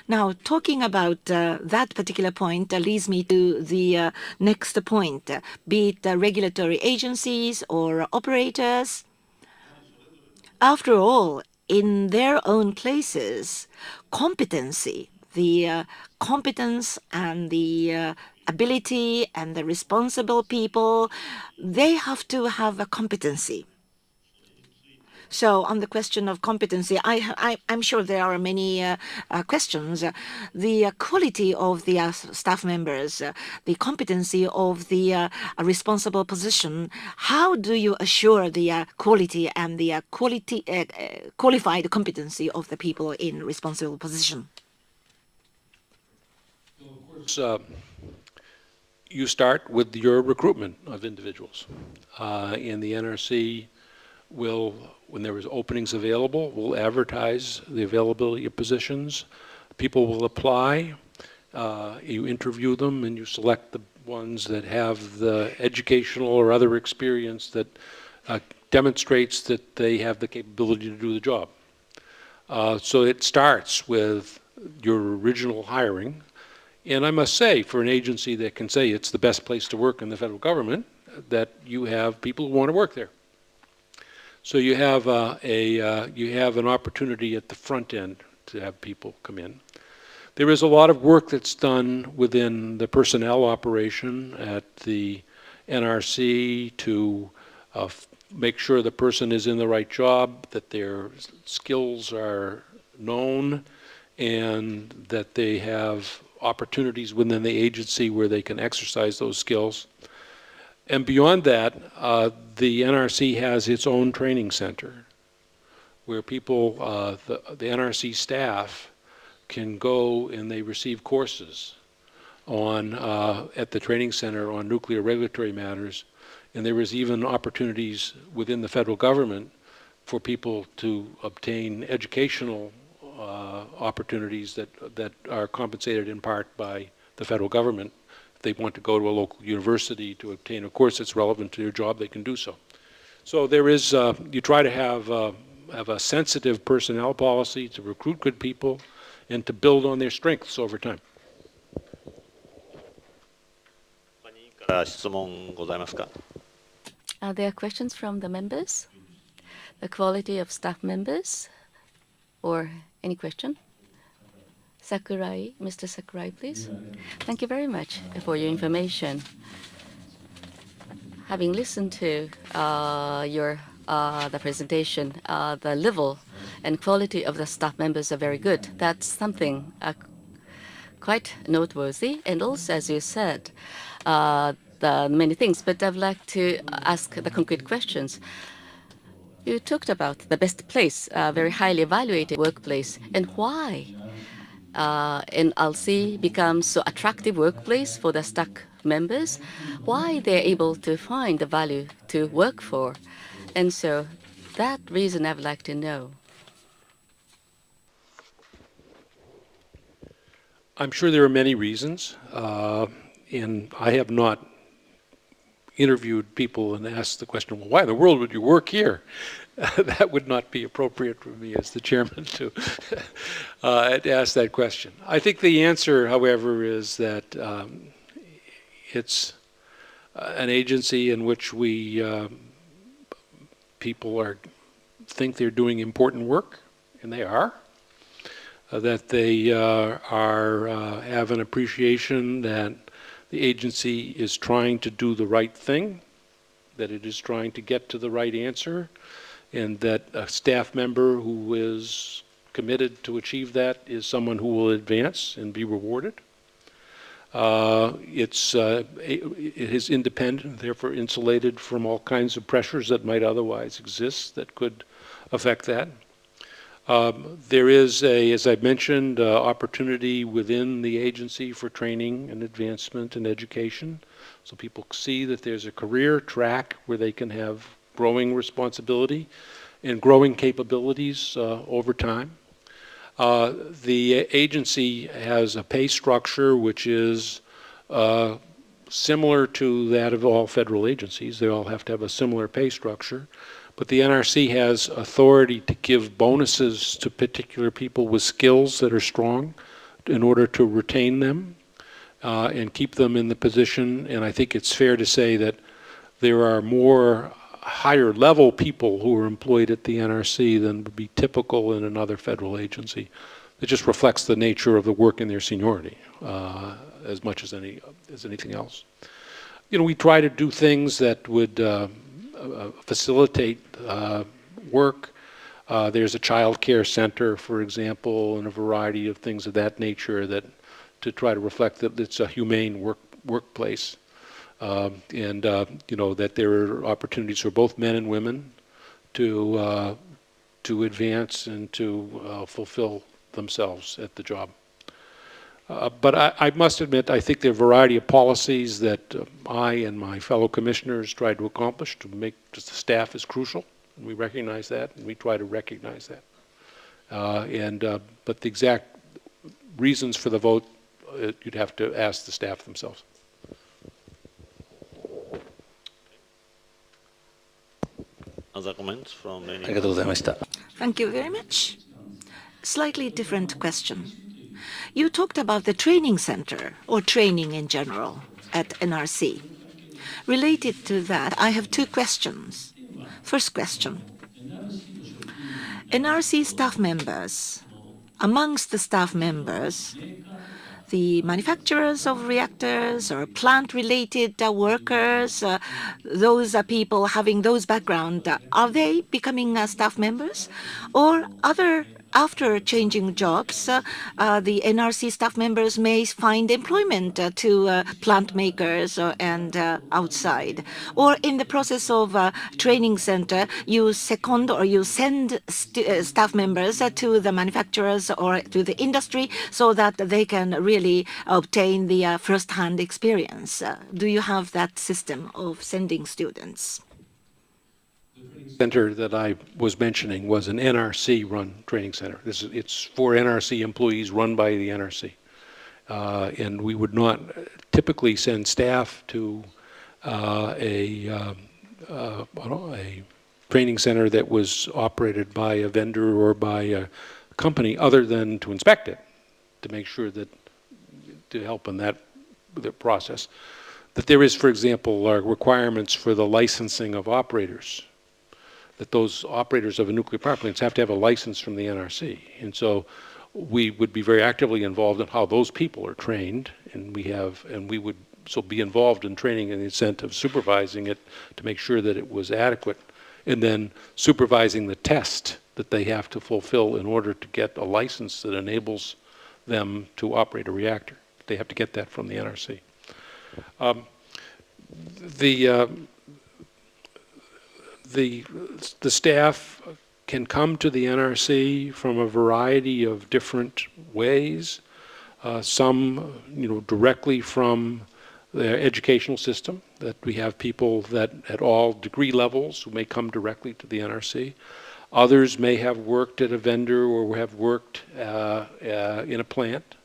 Now, talking about that particular point leads me to the next point, be it regulatory agencies or operators. After all, in their own places, competency, the competence and the ability and the responsible people, they have to have a competency. So on the question of competency, I'm sure there are many questions. The quality of the staff members, the competency of the responsible position, how do you assure the quality and the qualified competency of the people in responsible position? So, you start with your recruitment of individuals. And the NRC will, when there is openings available, will advertise the availability of positions. People will apply. You interview them and you select the ones that have the educational or other experience that demonstrates that they have the capability to do the job. So it starts with your original hiring. And I must say, for an agency that can say it's the best place to work in the federal government, that you have people who want to work there. So you have you have an opportunity at the front end to have people come in. There is a lot of work that's done within the personnel operation at the NRC to make sure the person is in the right job, that their skills are known, and that they have opportunities within the agency where they can exercise those skills. And beyond that, the NRC has its own training center where people, the NRC staff can go and they receive courses on, at the training center on nuclear regulatory matters. And there is even opportunities within the federal government for people to obtain educational opportunities that are compensated in part by the federal government. If they want to go to a local university to obtain a course that's relevant to their job, they can do so. So there is, you try to have a sensitive personnel policy to recruit good people and to build on their strengths over time. 他にから質問ございますか? Are there questions from the members? The quality of staff members? Or any question? Sakurai, Mr. Sakurai, please. Thank you very much for your information. Having listened to the presentation, the level and quality of the staff members are very good. That's something quite noteworthy. And also, as you said, the many things, but I'd like to ask the concrete questions. You talked about the best place, very highly evaluated workplace, and why NLC becomes so attractive workplace for the staff members, why they're able to find the value to work for. And so that reason I would like to know. I'm sure there are many reasons, and I have not interviewed people and asked the question, well, why in the world would you work here? That would not be appropriate for me as the chairman to ask that question. I think the answer, however, is that it's an agency in which we people think they're doing important work, and they are. That they have an appreciation that the agency is trying to do the right thing, that it is trying to get to the right answer, and that a staff member who is committed to achieve that is someone who will advance and be rewarded. It is independent, therefore insulated from all kinds of pressures that might otherwise exist that could affect that. There is, as I mentioned, opportunity within the agency for training and advancement and education. So people see that there's a career track where they can have growing responsibility and growing capabilities over time. The agency has a pay structure which is similar to that of all federal agencies. They all have to have a similar pay structure. But the NRC has authority to give bonuses to particular people with skills that are strong in order to retain them and keep them in the position. And I think it's fair to say that there are more higher level people who are employed at the NRC than would be typical in another federal agency. It just reflects the nature of the work in their seniority as much as anything else. You know, we try to do things that would facilitate work There's a child care center, for example, and a variety of things of that nature that to try to reflect that it's a humane workplace, that there are opportunities for both men and women to advance and to fulfill themselves at the job. But I must admit, I think there are a variety of policies that I and my fellow commissioners tried to accomplish to make just the staff is crucial. We recognize that, and we try to recognize that. But the exact reasons for the vote, you'd have to ask the staff themselves. Other comments from あ any? りがとうございました。 Thank you very much. Slightly different question. You talked about the training center or training in general at NRC. Related to that, I have two questions. First question. NRC staff members, amongst the staff members, the manufacturers of reactors or plant-related workers, those people having those background, are they becoming staff members? Or after changing jobs, the NRC staff members may find employment to plant makers and outside. Or in the process of training center, you second or you send staff members to the manufacturers or to the industry so that they can really obtain the first-hand experience. Do you have that system of sending students? Center that I was mentioning was an NRC-run training center. It's for NRC employees run by the NRC. And we would not typically send staff to a training center that was operated by a vendor or by a company other than to inspect it, to make sure that, to help in that the process. That there is, for example, requirements for the licensing of operators, that those operators of a nuclear power plants have to have a license from the NRC. And so we would be very actively involved in how those people are trained, and we would so be involved in training in the sense of supervising it to make sure that it was adequate, and then supervising the test that they have to fulfill in order to get a license that enables them to operate a reactor. They have to get that from the NRC. The staff can come to the NRC from a variety of different ways. Some, directly from the educational system, that we have people that at all degree levels who may come directly to the NRC. Others may have worked at a vendor or have worked in a plant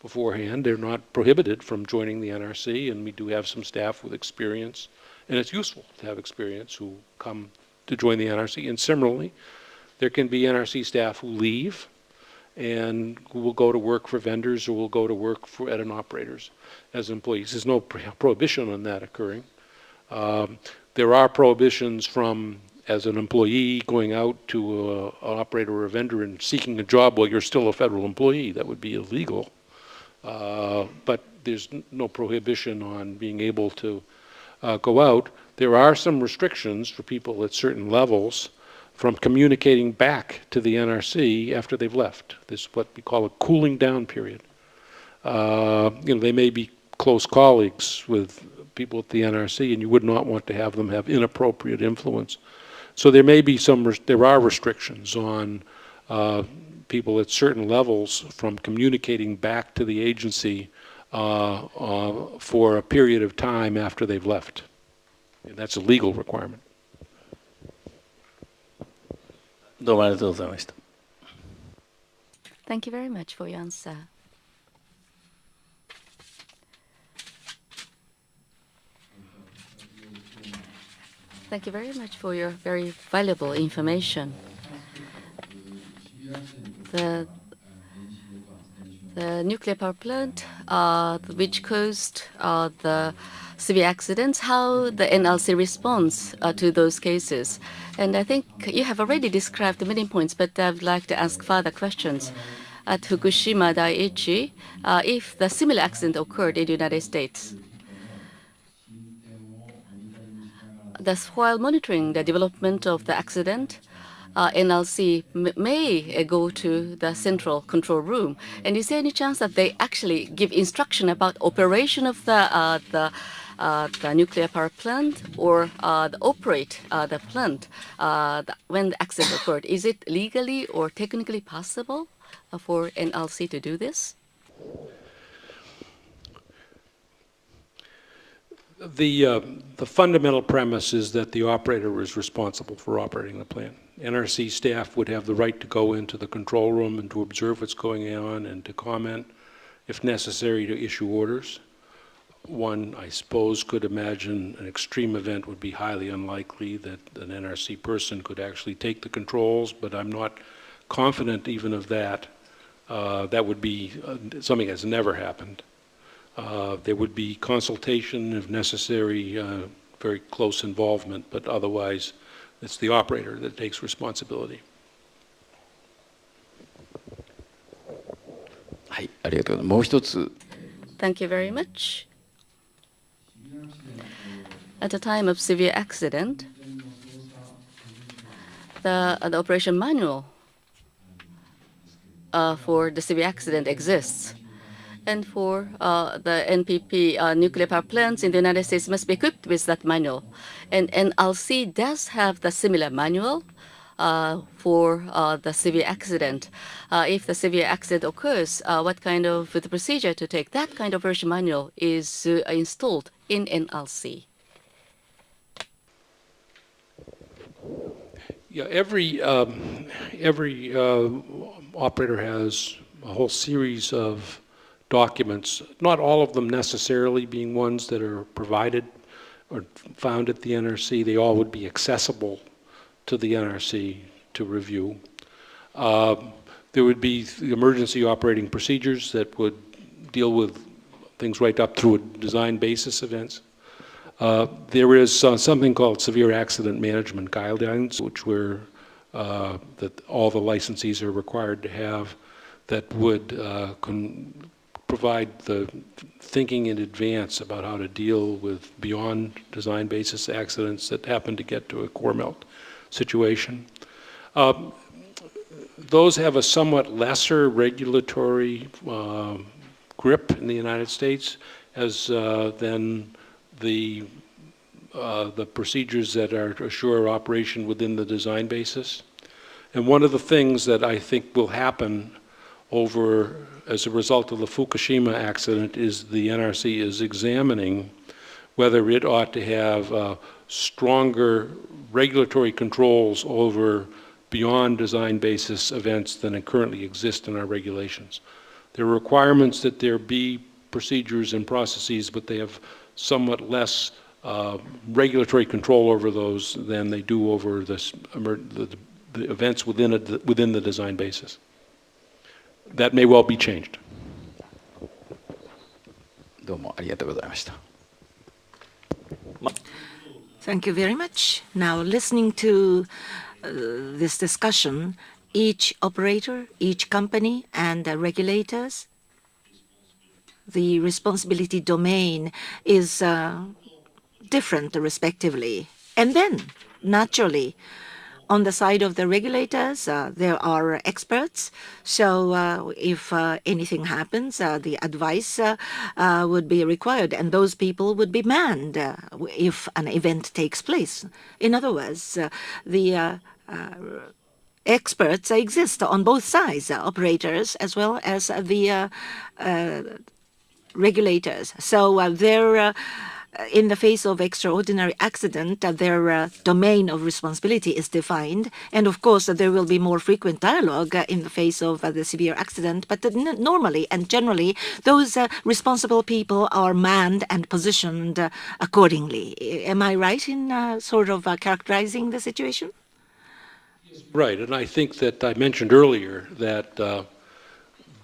beforehand. They're not prohibited from joining the NRC, and we do have some staff with experience. And it's useful to have experience who come to join the NRC. And similarly, there can be NRC staff who leave and who will go to work for vendors or will go to work at an operators as employees. There's no prohibition on that occurring. There are prohibitions from, as an employee, going out to an operator or a vendor and seeking a job while you're still a federal employee. That would be illegal. But there's no prohibition on being able to go out. There are some restrictions for people at certain levels from communicating back to the NRC after they've left. This is what we call a cooling down period. They may be close colleagues with people at the NRC, and you would not want to have them have inappropriate influence. So there may be there are restrictions on people at certain levels from communicating back to the agency for a period of time after they've left. And that's a legal requirement. どうもありがとうございました。 Thank you very much for your answer. Thank you very much for your very valuable information. The nuclear power plant, which caused the severe accidents, how the NLC responds to those cases. And I think you have already described the many points, but I would like to ask further questions. At Fukushima Daiichi, if the similar accident occurred in the United States, while monitoring the development of the accident, NLC may go to the central control room. And is there any chance that they actually give instruction about operation of the nuclear power plant or operate the plant when the accident occurred? Is it legally or technically possible for NLC to do this? The fundamental premise is that the operator is responsible for operating the plant. NRC staff would have the right to go into the control room and to observe what's going on and to comment, if necessary, to issue orders. One, I suppose, could imagine an extreme event would be highly unlikely that an NRC person could actually take the controls, but I'm not confident even of that. That would be something that's never happened. There would be consultation if necessary, very close involvement, but otherwise it's the operator that takes responsibility. はい、ありがとうございます。もう一つ。Thank you very much. At the time of severe accident, the operation manual for the severe accident exists. And for the NPP nuclear power plants in the United States must be equipped with that manual. And NLC does have the similar manual for the severe accident. If the severe accident occurs, what kind of the procedure to take? That kind of version manual is installed in NLC. Yeah, every operator has a whole series of documents, not all of them necessarily being ones that are provided or found at the NRC. They all would be accessible to the NRC to review. There would be the emergency operating procedures that would deal with things right up through design basis events. There is something called severe accident management guidelines, which were that all the licensees are required to have, that would provide the thinking in advance about how to deal with beyond design basis accidents that happen to get to a core melt situation. Those have a somewhat lesser regulatory grip in the United States than the procedures that are assure operation within the design basis. And one of the things that I think will happen as a result of the Fukushima accident is the NRC is examining whether it ought to have stronger regulatory controls over beyond design basis events than currently exist in our regulations. There are requirements that there be procedures and processes, but they have somewhat less regulatory control over those than they do over the events within the design basis. That may well be changed. どうもありがとうございました。Thank you very much. Now, listening to this discussion, each operator, each company, and the regulators, the responsibility domain is different respectively. And then, naturally, on the side of the regulators, there are experts. So if anything happens, the advice would be required, and those people would be manned if an event takes place. In other words, the experts exist on both sides, operators as well as the regulators. So they're in the face of extraordinary accident, their domain of responsibility is defined. And of course, there will be more frequent dialogue in the face of the severe accident. But normally and generally, those responsible people are manned and positioned accordingly. Am I right in sort of characterizing the situation? Right, and I think that I mentioned earlier that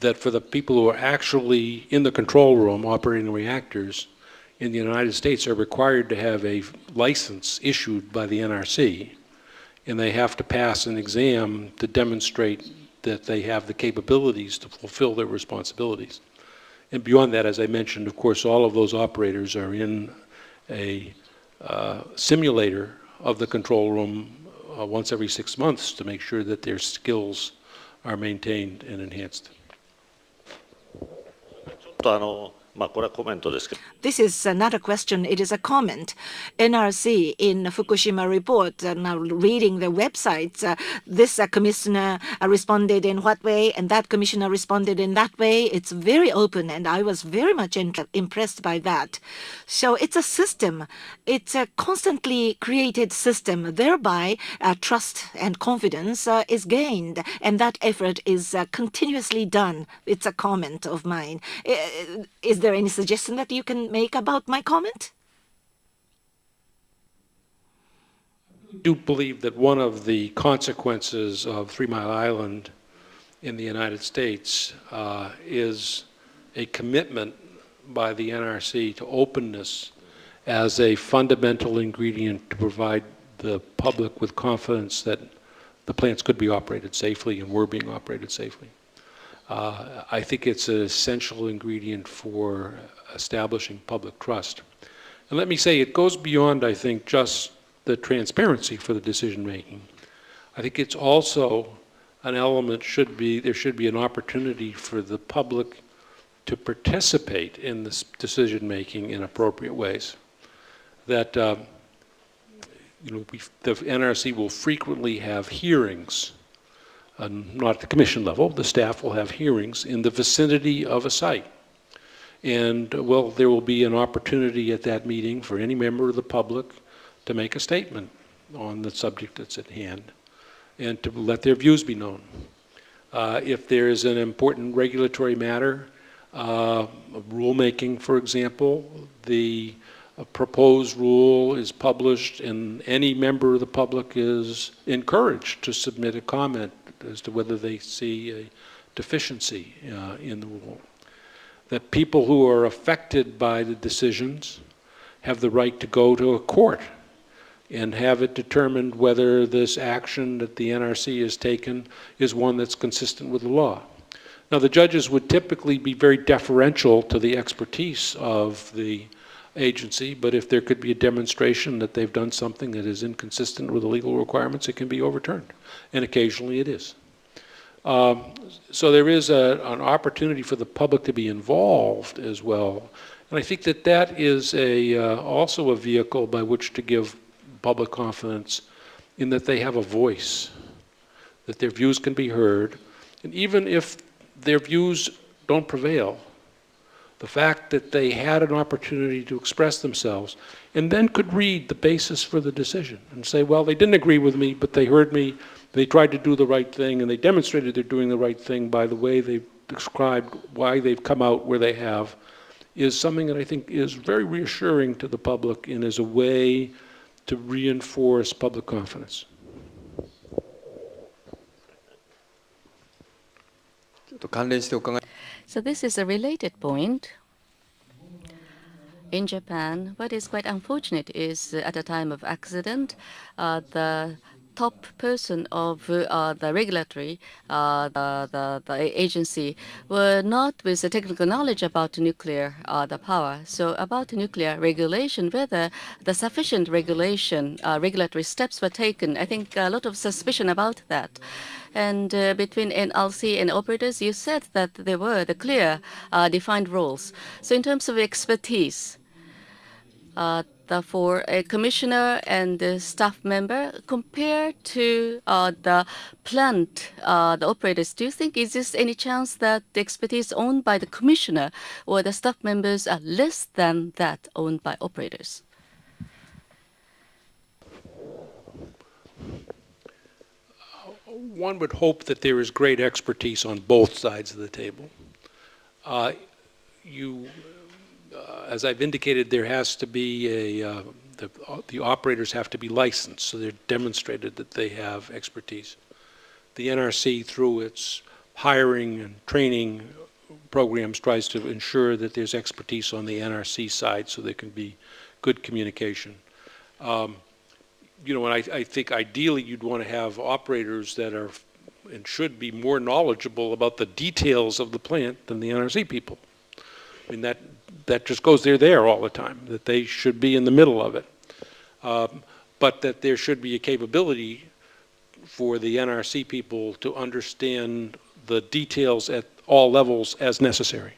that for the people who are actually in the control room operating reactors in the United States are required to have a license issued by the NRC, and they have to pass an exam to demonstrate that they have the capabilities to fulfill their responsibilities. And beyond that, as I mentioned, of course, all of those operators are in a simulator of the control room once every 6 months to make sure that their skills are maintained and enhanced. ちょっとこれはコメントですけど。 This is not a question, it is a comment. NRC in Fukushima report, now reading the websites, this commissioner responded in what way and that commissioner responded in that way. It's very open and I was very much impressed by that. So it's a system. It's a constantly created system. Thereby, trust and confidence is gained and that effort is continuously done. It's a comment of mine. Is there any suggestion that you can make about my comment? I do believe that one of the consequences of 3 Mile Island in the United States is a commitment by the NRC to openness as a fundamental ingredient to provide the public with confidence that the plants could be operated safely and were being operated safely. I think it's an essential ingredient for establishing public trust. And let me say, it goes beyond, I think, just the transparency for the decision making. I think it's also an element there should be an opportunity for the public to participate in this decision making in appropriate ways. That the NRC will frequently have hearings. Not at the commission level, the staff will have hearings in the vicinity of a site. And, well, there will be an opportunity at that meeting for any member of the public to make a statement on the subject that's at hand and to let their views be known. If there is an important regulatory matter, rulemaking, for example, the proposed rule is published and any member of the public is encouraged to submit a comment as to whether they see a deficiency in the rule. That people who are affected by the decisions have the right to go to a court and have it determined whether this action that the NRC has taken is one that's consistent with the law. Now, the judges would typically be very deferential to the expertise of the agency, but if there could be a demonstration that they've done something that is inconsistent with the legal requirements, it can be overturned, and occasionally it is. So there is an opportunity for the public to be involved as well, and I think that that is also a vehicle by which to give public confidence in that they have a voice, that their views can be heard, and even if their views don't prevail, the fact that they had an opportunity to express themselves and then could read the basis for the decision and say, well, they didn't agree with me, but they heard me, they tried to do the right thing, and they demonstrated they're doing the right thing by the way they've described why they've come out where they have, is something that I think is very reassuring to the public and is a way to reinforce public confidence. So this is a related point. In Japan, what is quite unfortunate is at the time of accident, the top person of the regulatory the agency were not with the technical knowledge about nuclear the power. So about nuclear regulation, whether the sufficient regulatory steps were taken, I think a lot of suspicion about that. And between NLC and operators, you said that there were the clear defined roles. So in terms of expertise, for a commissioner and the staff member, compared to the plant, the operators, do you think is there any chance that the expertise owned by the commissioner or the staff members are less than that owned by operators? One would hope that there is great expertise on both sides of the table. As I've indicated, there has to be the operators have to be licensed, so they're demonstrated that they have expertise. The NRC, through its hiring and training programs, tries to ensure that there's expertise on the NRC side so there can be good communication. And I think ideally you'd want to have operators that are and should be more knowledgeable about the details of the plant than the NRC people. I mean, that just goes, they're there all the time, that they should be in the middle of it. But that there should be a capability for the NRC people to understand the details at all levels as necessary.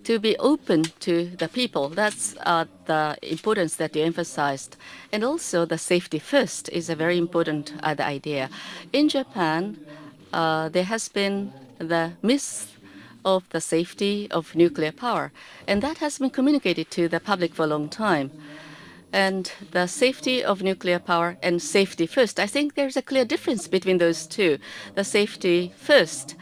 To be open to the people, that's the importance that you emphasized. And also the safety first is a very important idea. In Japan, there has been the myth of the safety of nuclear power, and that has been communicated to the public for a long time. And the safety of nuclear power and safety first, I think there's a clear difference between those two. The safety first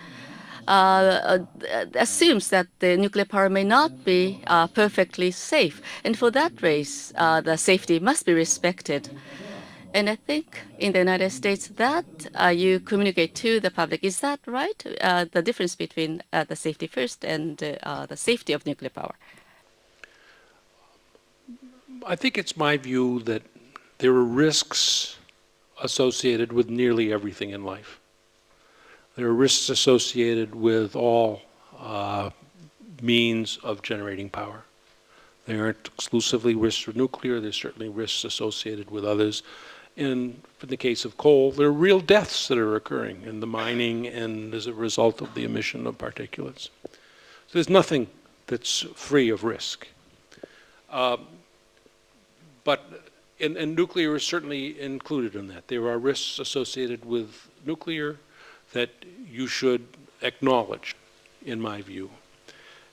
assumes that the nuclear power may not be perfectly safe. And for that reason, the safety must be respected. And I think in the United States that you communicate to the public. Is that right? The difference between the safety first and the safety of nuclear power. I think it's my view that there are risks associated with nearly everything in life. There are risks associated with all means of generating power. There aren't exclusively risks with nuclear, there's certainly risks associated with others. And in the case of coal, there are real deaths that are occurring in the mining and as a result of the emission of particulates. So there's nothing that's free of risk. And nuclear is certainly included in that. There are risks associated with nuclear that you should acknowledge, in my view.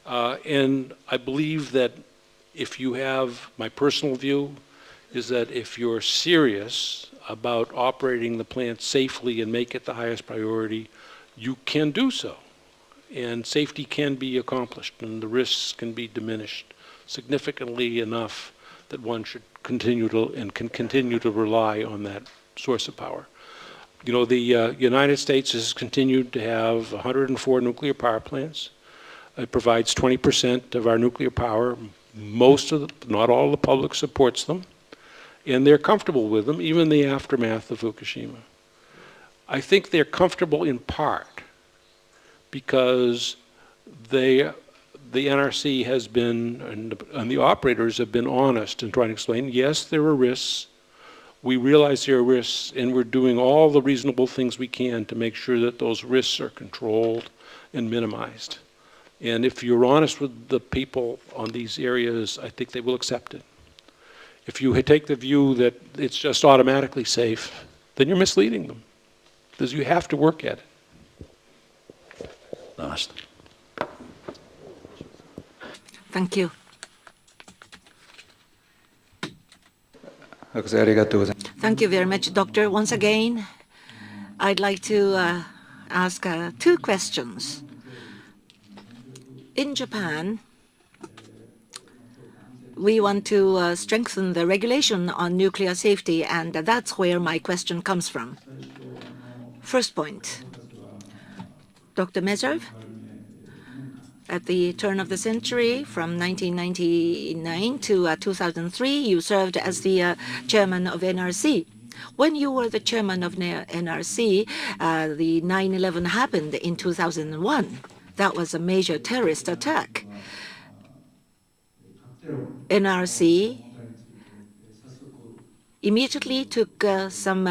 And I believe that if you have, my personal view is that if you're serious about operating the plant safely and make it the highest priority, you can do so. And safety can be accomplished and the risks can be diminished significantly enough that one should continue to rely on that source of power. You know, the United States has continued to have 104 nuclear power plants. It provides 20% of our nuclear power. Most of not all the public supports them, and they're comfortable with them, even in the aftermath of Fukushima. I think they're comfortable in part because the NRC has been, and the operators have been honest in trying to explain, yes, there are risks. We realize there are risks, and we're doing all the reasonable things we can to make sure that those risks are controlled and minimized. And if you're honest with the people on these areas, I think they will accept it. If you take the view that it's just automatically safe, then you're misleading them, because you have to work at it. Last. Thank you. Thank you very much, Doctor. Once again, I'd like to ask two questions. In Japan, we want to strengthen the regulation on nuclear safety, and that's where my question comes from. First point, Dr. MESERVE, at the turn of the century, from 1999 to 2003, you served as the chairman of NRC. When you were the chairman of NRC, the 9/11 happened in 2001. That was a major terrorist attack. NRC immediately took some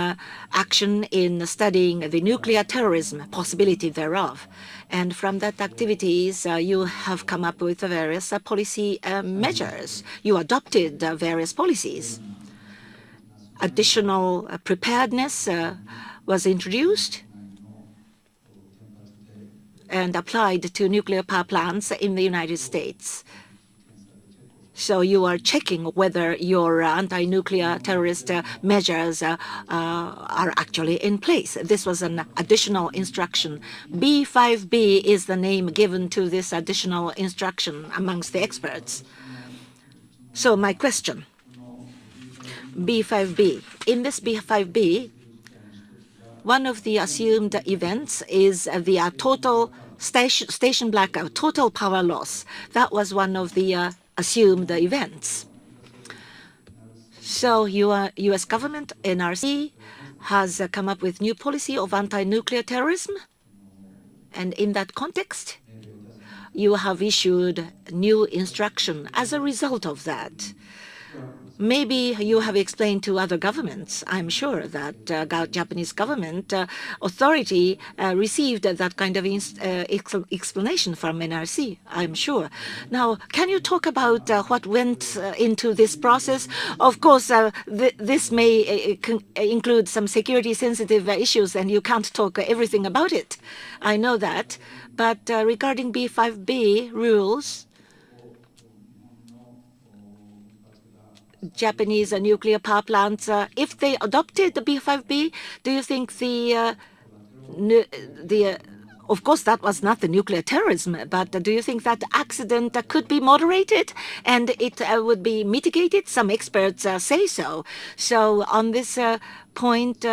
action in studying the nuclear terrorism possibility thereof. And from that activities, you have come up with various policy measures. You adopted various policies. Additional preparedness was introduced and applied to nuclear power plants in the United States. So you are checking whether your anti-nuclear terrorist measures are actually in place. This was an additional instruction. B5B is the name given to this additional instruction amongst the experts. So my question, B5B. In this B5B, one of the assumed events is the total station blackout, total power loss. That was one of the assumed events. So U.S. government, NRC, has come up with new policy of anti-nuclear terrorism. And in that context, you have issued new instruction as a result of that. Maybe you have explained to other governments. I'm sure that Japanese government authority received that kind of explanation from NRC, I'm sure. Now, can you talk about what went into this process? Of course, this may include some security-sensitive issues, and you can't talk everything about it. I know that. But regarding B5B rules, Japanese nuclear power plants, if they adopted the B5B, do you think of course, that was not the nuclear terrorism, but do you think that accident could be moderated and it would be mitigated? Some experts say so. So on this point,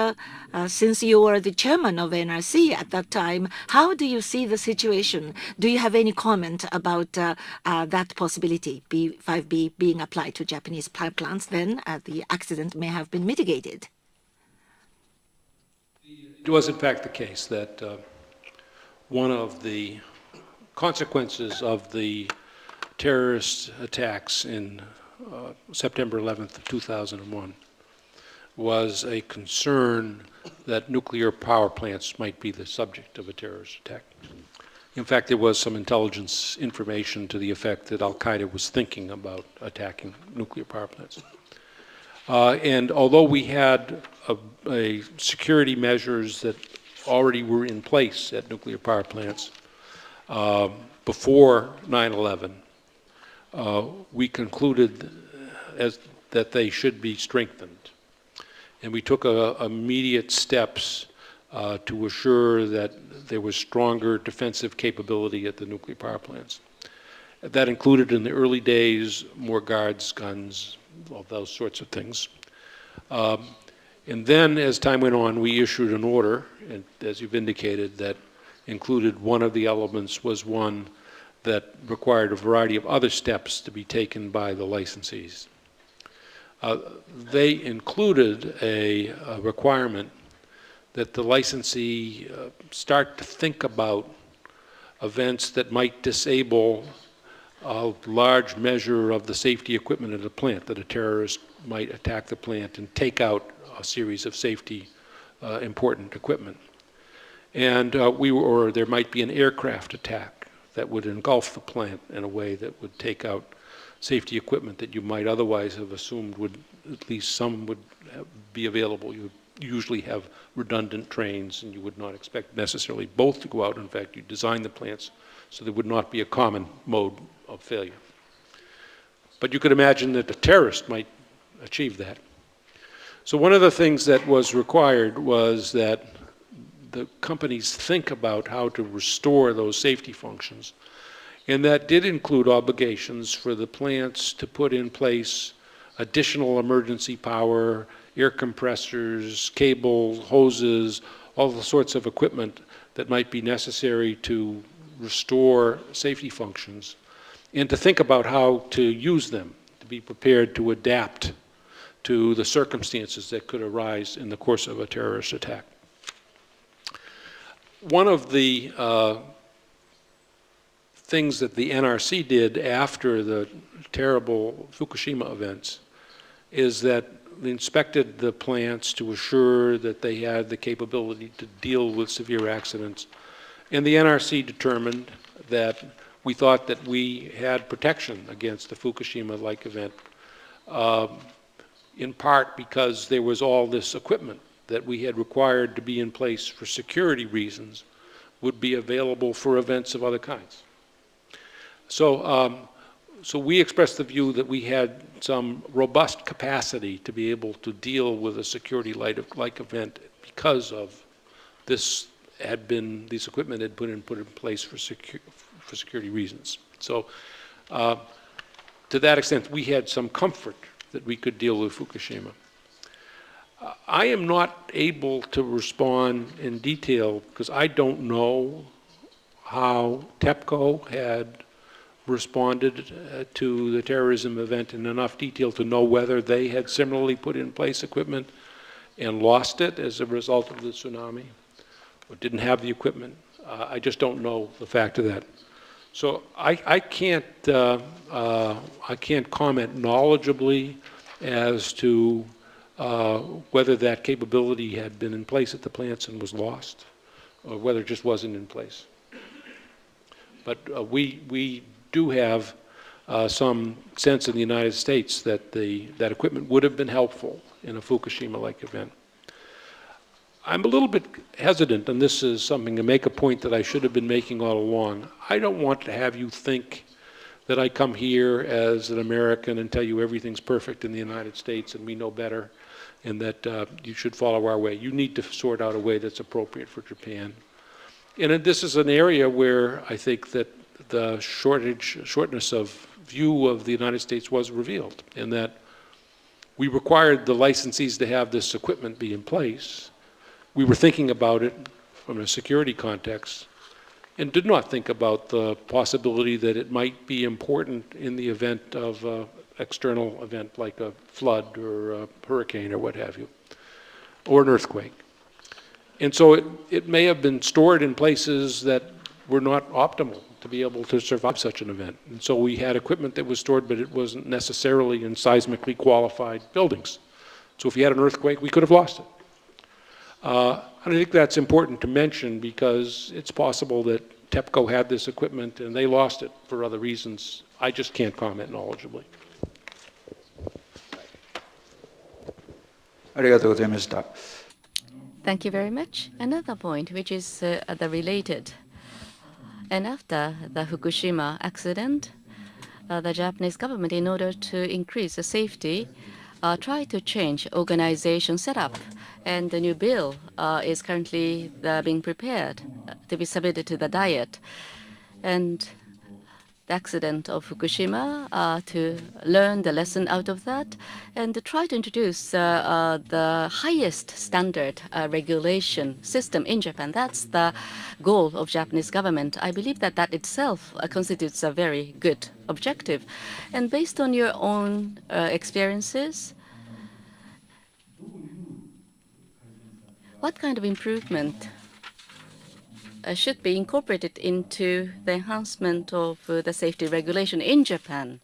since you were the chairman of NRC at that time, how do you see the situation? Do you have any comment about that possibility, B5B being applied to Japanese power plants? Then the accident may have been mitigated. It was in fact the case that one of the consequences of the terrorist attacks in September 11th of 2001 was a concern that nuclear power plants might be the subject of a terrorist attack. In fact, there was some intelligence information to the effect that Al-Qaeda was thinking about attacking nuclear power plants. And although we had security measures that already were in place at nuclear power plants before 9/11, we concluded that they should be strengthened. And we took immediate steps to assure that there was stronger defensive capability at the nuclear power plants. That included in the early days more guards, guns, all those sorts of things. And then as time went on, we issued an order, and as you've indicated, that included one of the elements was one that required a variety of other steps to be taken by the licensees. They included a requirement that the licensee start to think about events that might disable a large measure of the safety equipment at the plant, that a terrorist might attack the plant and take out a series of safety important equipment. And or there might be an aircraft attack that would engulf the plant in a way that would take out safety equipment that you might otherwise have assumed would, at least some would be available. You would usually have redundant trains, and you would not expect necessarily both to go out. In fact, you design the plants so there would not be a common mode of failure. But you could imagine that a terrorist might achieve that. So one of the things that was required was that the companies think about how to restore those safety functions. And that did include obligations for the plants to put in place additional emergency power, air compressors, cables, hoses, all the sorts of equipment that might be necessary to restore safety functions, and to think about how to use them, to be prepared to adapt to the circumstances that could arise in the course of a terrorist attack. One of the things that the NRC did after the terrible Fukushima events is that they inspected the plants to assure that they had the capability to deal with severe accidents. And the NRC determined that we thought that we had protection against the Fukushima-like event, in part because there was all this equipment that we had required to be in place for security reasons would be available for events of other kinds. So, so we expressed the view that we had some robust capacity to be able to deal with a security-like event because of this these equipment had been put in place for security reasons. So to that extent, we had some comfort that we could deal with Fukushima. I am not able to respond in detail because I don't know how TEPCO had responded to the terrorism event in enough detail to know whether they had similarly put in place equipment and lost it as a result of the tsunami, or didn't have the equipment. I just don't know the fact of that. So I can't comment knowledgeably as to whether that capability had been in place at the plants and was lost, or whether it just wasn't in place. But we do have some sense in the United States that that equipment would have been helpful in a Fukushima-like event. I'm a little bit hesitant, and this is something to make a point that I should have been making all along. I don't want to have you think that I come here as an American and tell you everything's perfect in the United States and we know better, and that you should follow our way. You need to sort out a way that's appropriate for Japan. And this is an area where I think that the shortness of view of the United States was revealed, in that we required the licensees to have this equipment be in place. We were thinking about it from a security context and did not think about the possibility that it might be important in the event of an external event like a flood or a hurricane or what have you, or an earthquake. And so it may have been stored in places that were not optimal to be able to survive such an event. And so we had equipment that was stored, but it wasn't necessarily in seismically qualified buildings. So if you had an earthquake, we could have lost it. And I think that's important to mention because it's possible that TEPCO had this equipment and they lost it for other reasons. I just can't comment knowledgeably. ありがとうございました。 Thank you very much. Another point, which is the related. And after the Fukushima accident, the Japanese government, in order to increase the safety, tried to change organization setup. And the new bill is currently being prepared to be submitted to the Diet. And the accident of Fukushima, to learn the lesson out of that, and to try to introduce the highest standard regulation system in Japan. That's the goal of Japanese government. I believe that that itself constitutes a very good objective. And based on your own experiences, what kind of improvement should be incorporated into the enhancement of the safety regulation in Japan?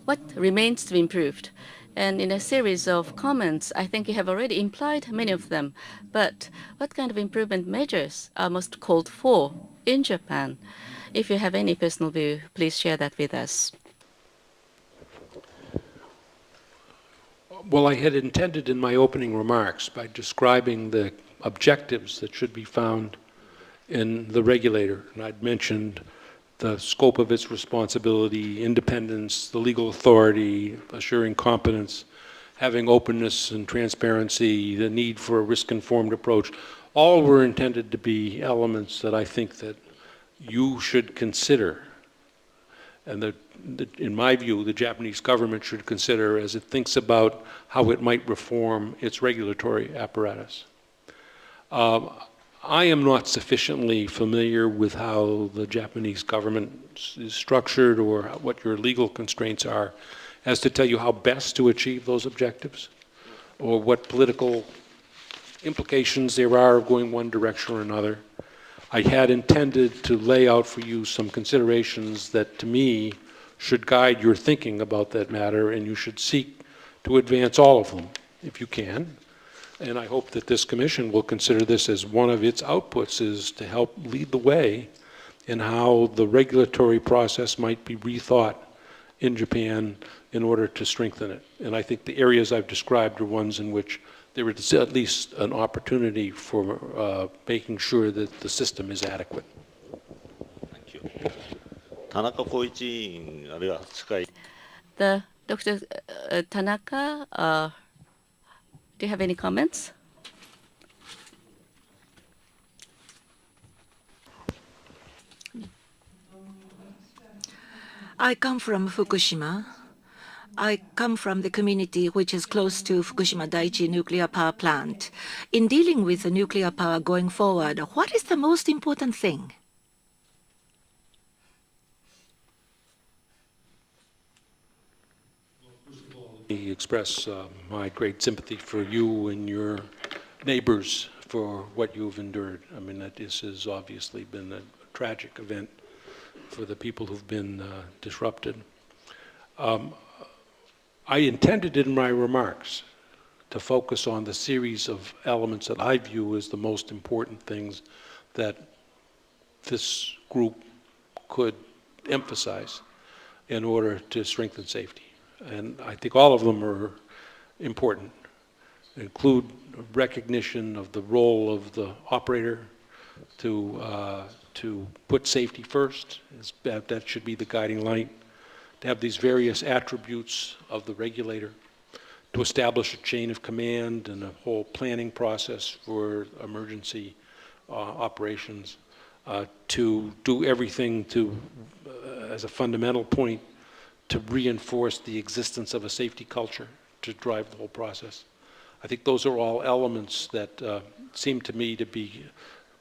What remains to be improved? And in a series of comments, I think you have already implied many of them. But what kind of improvement measures are most called for in Japan? If you have any personal view, please share that with us. Well, I had intended in my opening remarks by describing the objectives that should be found in the regulator, and I'd mentioned the scope of its responsibility, independence, the legal authority, assuring competence, having openness and transparency, the need for a risk-informed approach. All were intended to be elements that I think that you should consider, and that, in my view, the Japanese government should consider as it thinks about how it might reform its regulatory apparatus. I am not sufficiently familiar with how the Japanese government is structured or what your legal constraints are as to tell you how best to achieve those objectives or what political implications there are of going one direction or another. I had intended to lay out for you some considerations that, to me, should guide your thinking about that matter, and you should seek to advance all of them, if you can. And I hope that this commission will consider this as one of its outputs, is to help lead the way in how the regulatory process might be rethought in Japan in order to strengthen it. And I think the areas I've described are ones in which there is at least an opportunity for making sure that the system is adequate. Thank you. 田中浩一委員、あるいは塚井。The Dr. Tanaka, do you have any comments? I come from Fukushima. I come from the community which is close to Fukushima Daiichi nuclear power plant. In dealing with the nuclear power going forward, what is the most important thing? Express my great sympathy for you and your neighbors for what you've endured. I mean, this has obviously been a tragic event for the people who've been disrupted. I intended in my remarks to focus on the series of elements that I view as the most important things that this group could emphasize in order to strengthen safety. And I think all of them are important. They include recognition of the role of the operator to put safety first. That should be the guiding light. To have these various attributes of the regulator, to establish a chain of command and a whole planning process for emergency operations, to do everything to, as a fundamental point, to reinforce the existence of a safety culture to drive the whole process. I think those are all elements that seem to me to be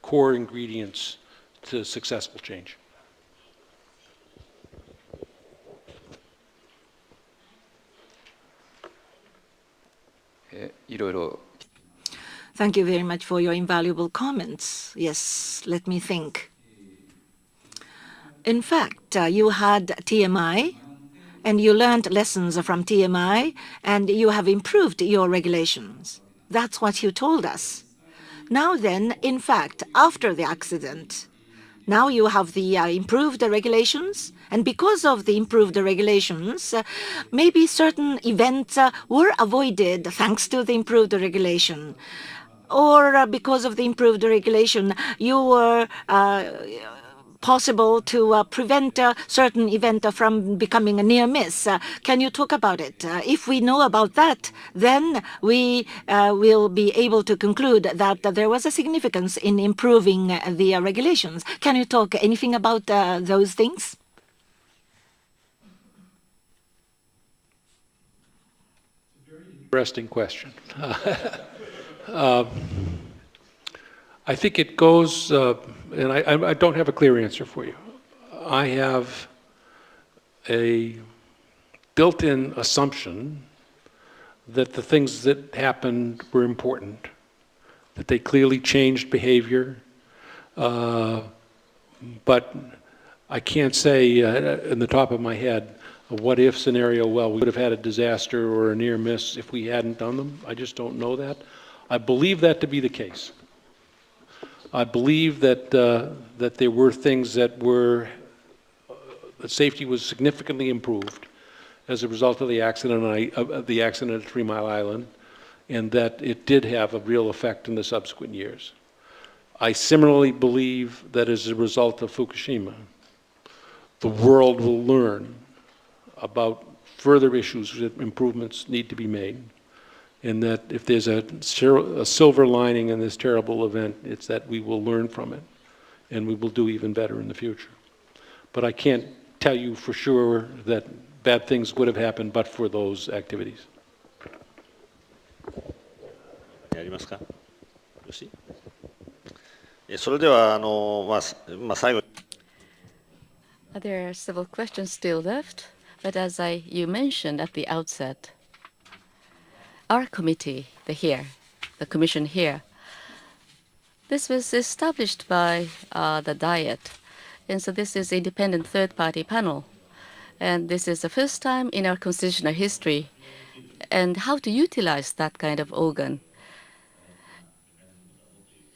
core ingredients to successful change. Thank you very much for your invaluable comments. Yes, let me think. In fact, you had TMI, and you learned lessons from TMI, and you have improved your regulations. That's what you told us. Now then, in fact, after the accident, now you have the improved regulations, and because of the improved regulations, maybe certain events were avoided thanks to the improved regulation. Or because of the improved regulation, you were possible to prevent a certain event from becoming a near miss. Can you talk about it? If we know about that, then we will be able to conclude that there was a significance in improving the regulations. Can you talk anything about those things? Interesting question. I think it goes, and I don't have a clear answer for you. I have a built-in assumption that the things that happened were important, that they clearly changed behavior, but I can't say in the top of my head a what-if scenario, well, we would have had a disaster or a near miss if we hadn't done them. I just don't know that. I believe that to be the case. I believe that that there were things that were, that safety was significantly improved as a result of the accident at 3 Mile Island, and that it did have a real effect in the subsequent years. I similarly believe that as a result of Fukushima, the world will learn about further issues that improvements need to be made, and that if there's a silver lining in this terrible event, it's that we will learn from it, and we will do even better in the future. But I can't tell you for sure that bad things would have happened but for those activities. やりますか。よし。それでは最後。There are several questions still left, but as you mentioned at the outset, our committee, the commission here, this was established by the Diet, and so this is an independent third-party panel, and this is the first time in our constitutional history, and how to utilize that kind of organ,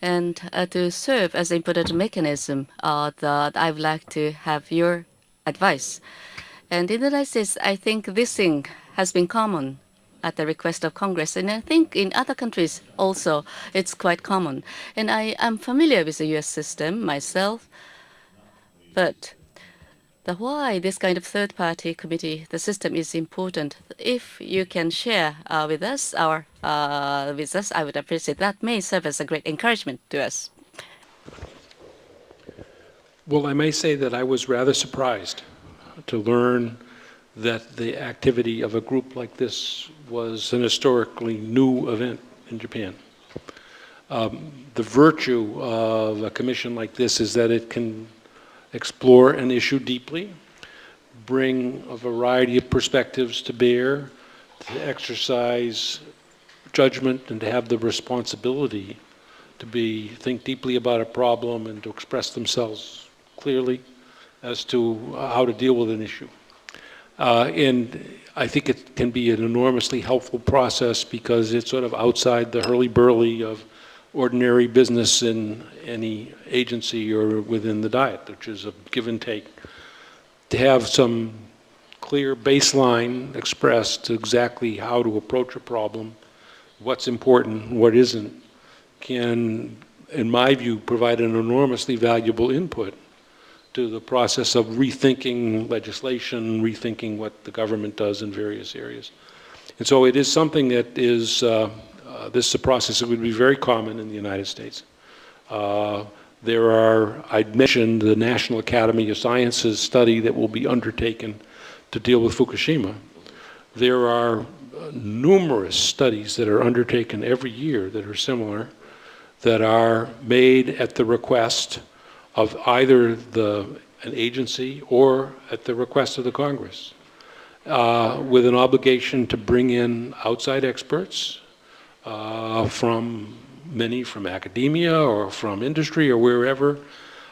and to serve as an important mechanism that I would like to have your advice. And in the United States, I think this thing has been common at the request of Congress, and I think in other countries also it's quite common. And I am familiar with the U.S. system myself, but why this kind of third-party committee, the system is important. If you can share with us, I would appreciate that. May serve as a great encouragement to us. Well, I may say that I was rather surprised to learn that the activity of a group like this was an historically new event in Japan. The virtue of a commission like this is that it can explore an issue deeply, bring a variety of perspectives to bear, to exercise judgment, and to have the responsibility to think deeply about a problem and to express themselves clearly as to how to deal with an issue. And I think it can be an enormously helpful process because it's sort of outside the hurly-burly of ordinary business in any agency or within the Diet, which is a give and take. To have some clear baseline expressed to exactly how to approach a problem, what's important, what isn't, can, in my view, provide an enormously valuable input to the process of rethinking legislation, rethinking what the government does in various areas. And so it is something that is, this is a process that would be very common in the United States. There are, I'd mentioned the National Academy of Sciences study that will be undertaken to deal with Fukushima. There are numerous studies that are undertaken every year that are similar, that are made at the request of either an agency or at the request of the Congress, with an obligation to bring in outside experts many from academia or from industry or wherever,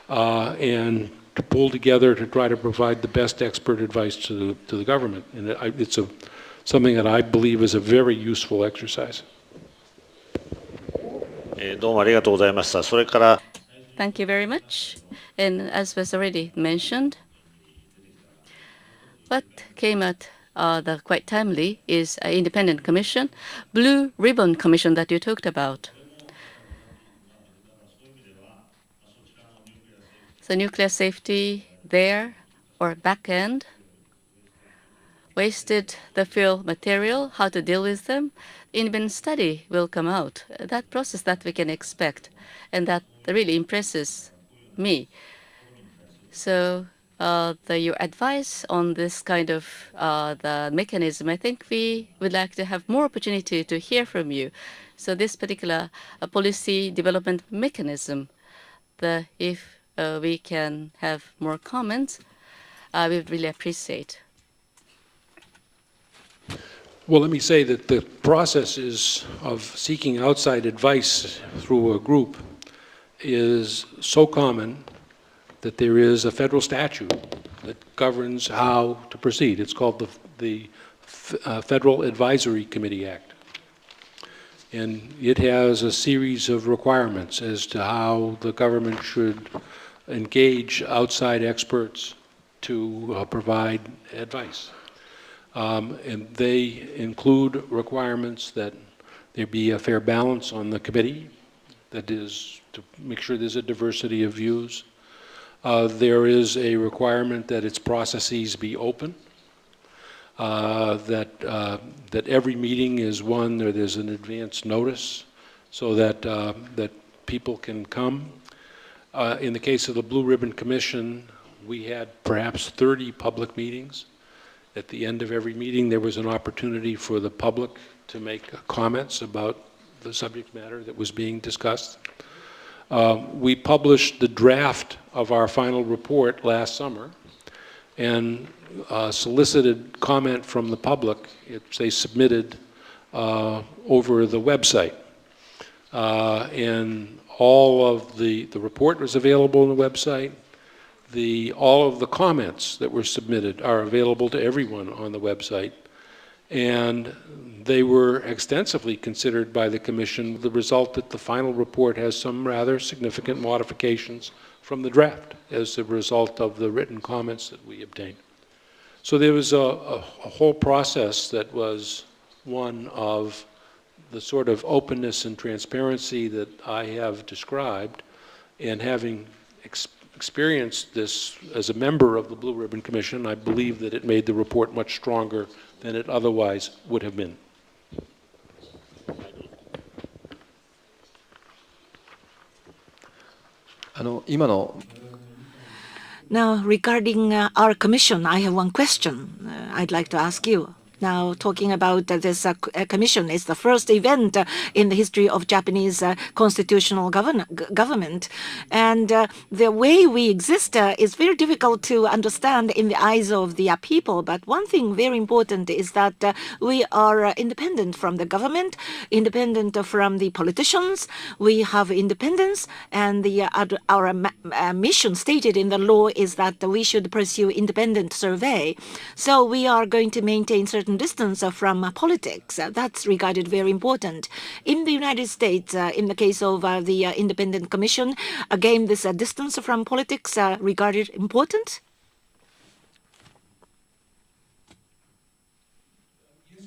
and to pull together to try to provide the best expert advice to the government. And it's something that I believe is a very useful exercise. どうもありがとうございました。それから Thank you very much. And as was already mentioned, what came at the quite timely is an independent commission, Blue Ribbon Commission that you talked about. So nuclear safety there or back end, wasted the fuel material, how to deal with them, independent study will come out. That process that we can expect, and that really impresses me. So your advice on this kind of the mechanism, I think we would like to have more opportunity to hear from you. So this particular policy development mechanism, if we can have more comments, we would really appreciate. Well, let me say that the process of seeking outside advice through a group is so common that there is a federal statute that governs how to proceed. It's called the Federal Advisory Committee Act. And it has a series of requirements as to how the government should engage outside experts to provide advice. And they include requirements that there be a fair balance on the committee, that is, to make sure there's a diversity of views. There is a requirement that its processes be open, that every meeting is one where there's an advance notice so that people can come. In the case of the Blue Ribbon Commission, we had perhaps 30 public meetings. At the end of every meeting, there was an opportunity for the public to make comments about the subject matter that was being discussed. We published the draft of our final report last summer and solicited comment from the public. They submitted over the website. And all of the report was available on the website. All of the comments that were submitted are available to everyone on the website. And they were extensively considered by the Commission, with the result that the final report has some rather significant modifications from the draft as a result of the written comments that we obtained. So there was a whole process that was one of the sort of openness and transparency that I have described, and having experienced this as a member of the Blue Ribbon Commission, I believe that it made the report much stronger than it otherwise would have been. Now, regarding our commission, I have one question I'd like to ask you. Now, talking about this commission, is the first event in the history of Japanese constitutional government. And the way we exist is very difficult to understand in the eyes of the people. But one thing very important is that we are independent from the government, independent from the politicians. We have independence, and our mission stated in the law is that we should pursue independent survey. So we are going to maintain certain distance from politics. That's regarded very important. In the United States, in the case of the Independent Commission, again, this distance from politics regarded important?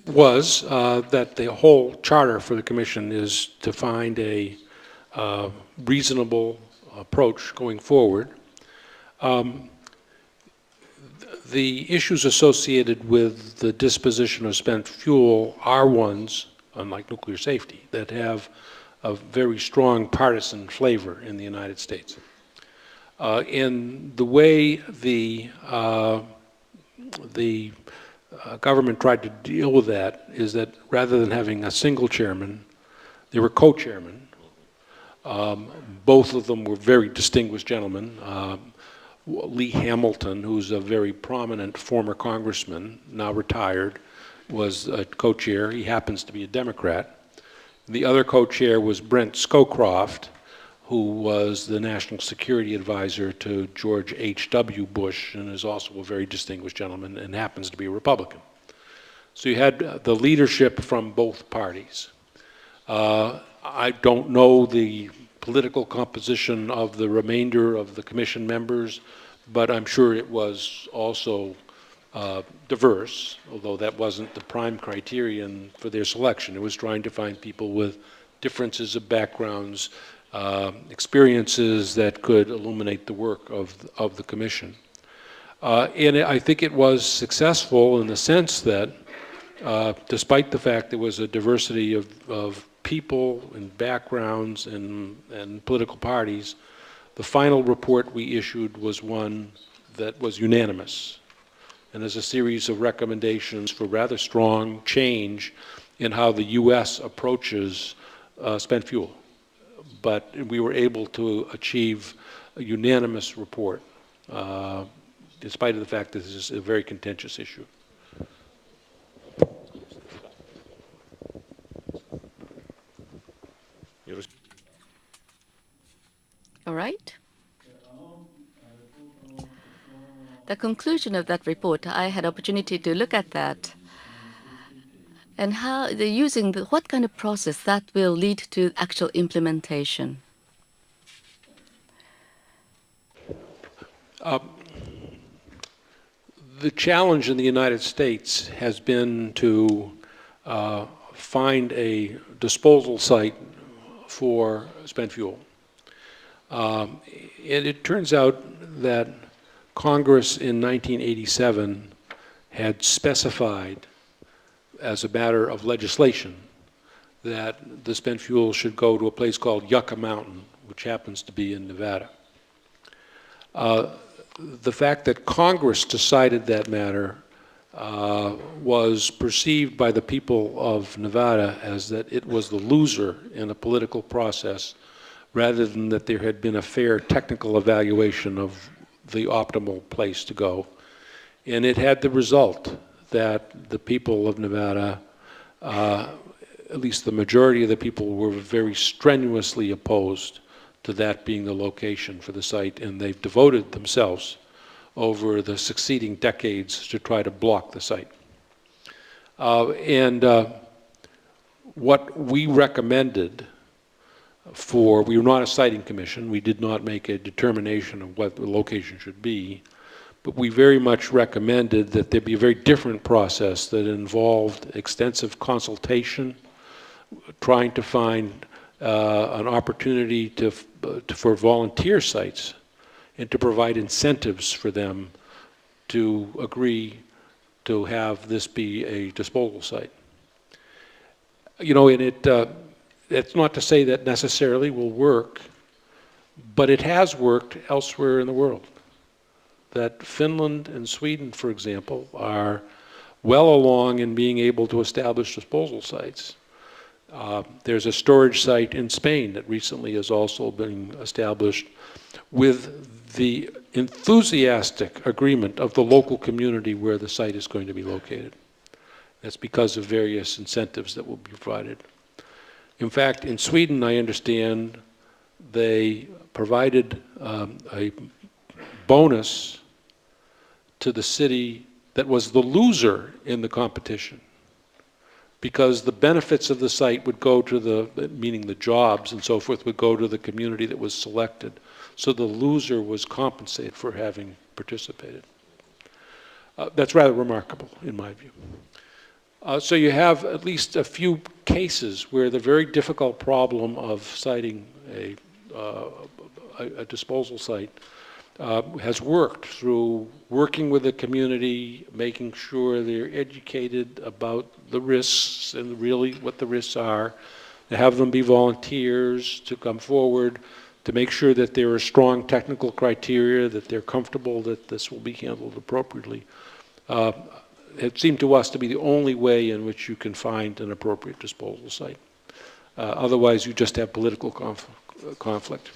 Was that the whole charter for the Commission is to find a reasonable approach going forward. The issues associated with the disposition of spent fuel are ones, unlike nuclear safety, that have a very strong partisan flavor in the United States. In the way the government tried to deal with that is that rather than having a single chairman, there were co-chairmen. Both of them were very distinguished gentlemen. Lee Hamilton, who's a very prominent former congressman, now retired, was a co-chair. He happens to be a Democrat. The other co-chair was Brent Scowcroft, who was the national security advisor to George H.W. Bush and is also a very distinguished gentleman and happens to be a Republican. So you had the leadership from both parties. I don't know the political composition of the remainder of the commission members, but I'm sure it was also diverse, although that wasn't the prime criterion for their selection. It was trying to find people with differences of backgrounds, experiences that could illuminate the work of the commission. And I think it was successful in the sense that despite the fact there was a diversity of people and backgrounds and political parties, the final report we issued was one that was unanimous. And there's a series of recommendations for rather strong change in how the U.S. approaches spent fuel. But we were able to achieve a unanimous report, despite of the fact that this is a very contentious issue. All right. The conclusion of that report, I had opportunity to look at that and how they're using what kind of process that will lead to actual implementation. The challenge in the United States has been to find a disposal site for spent fuel. And it turns out that Congress in 1987 had specified as a matter of legislation that the spent fuel should go to a place called Yucca Mountain, which happens to be in Nevada. The fact that Congress decided that matter was perceived by the people of Nevada as that it was the loser in a political process rather than that there had been a fair technical evaluation of the optimal place to go. And it had the result that the people of Nevada, at least the majority of the people, were very strenuously opposed to that being the location for the site, and they've devoted themselves over the succeeding decades to try to block the site. What we recommended we were not a siting commission, we did not make a determination of what the location should be, but we very much recommended that there be a very different process that involved extensive consultation, trying to find an opportunity for volunteer sites and to provide incentives for them to agree to have this be a disposal site. You know, and it's not to say that necessarily will work, but it has worked elsewhere in the world. That Finland and Sweden, for example, are well along in being able to establish disposal sites. There's a storage site in Spain that recently has also been established with the enthusiastic agreement of the local community where the site is going to be located. That's because of various incentives that will be provided. In fact, in Sweden, I understand they provided a bonus to the city that was the loser in the competition, because the benefits of the site would go to the, meaning the jobs and so forth, would go to the community that was selected. So the loser was compensated for having participated. That's rather remarkable, in my view. So you have at least a few cases where the very difficult problem of siting a disposal site has worked through working with the community, making sure they're educated about the risks and really what the risks are, to have them be volunteers, to come forward, to make sure that there are strong technical criteria, that they're comfortable that this will be handled appropriately. It seemed to us to be the only way in which you can find an appropriate disposal site. Otherwise, you just have political conflict.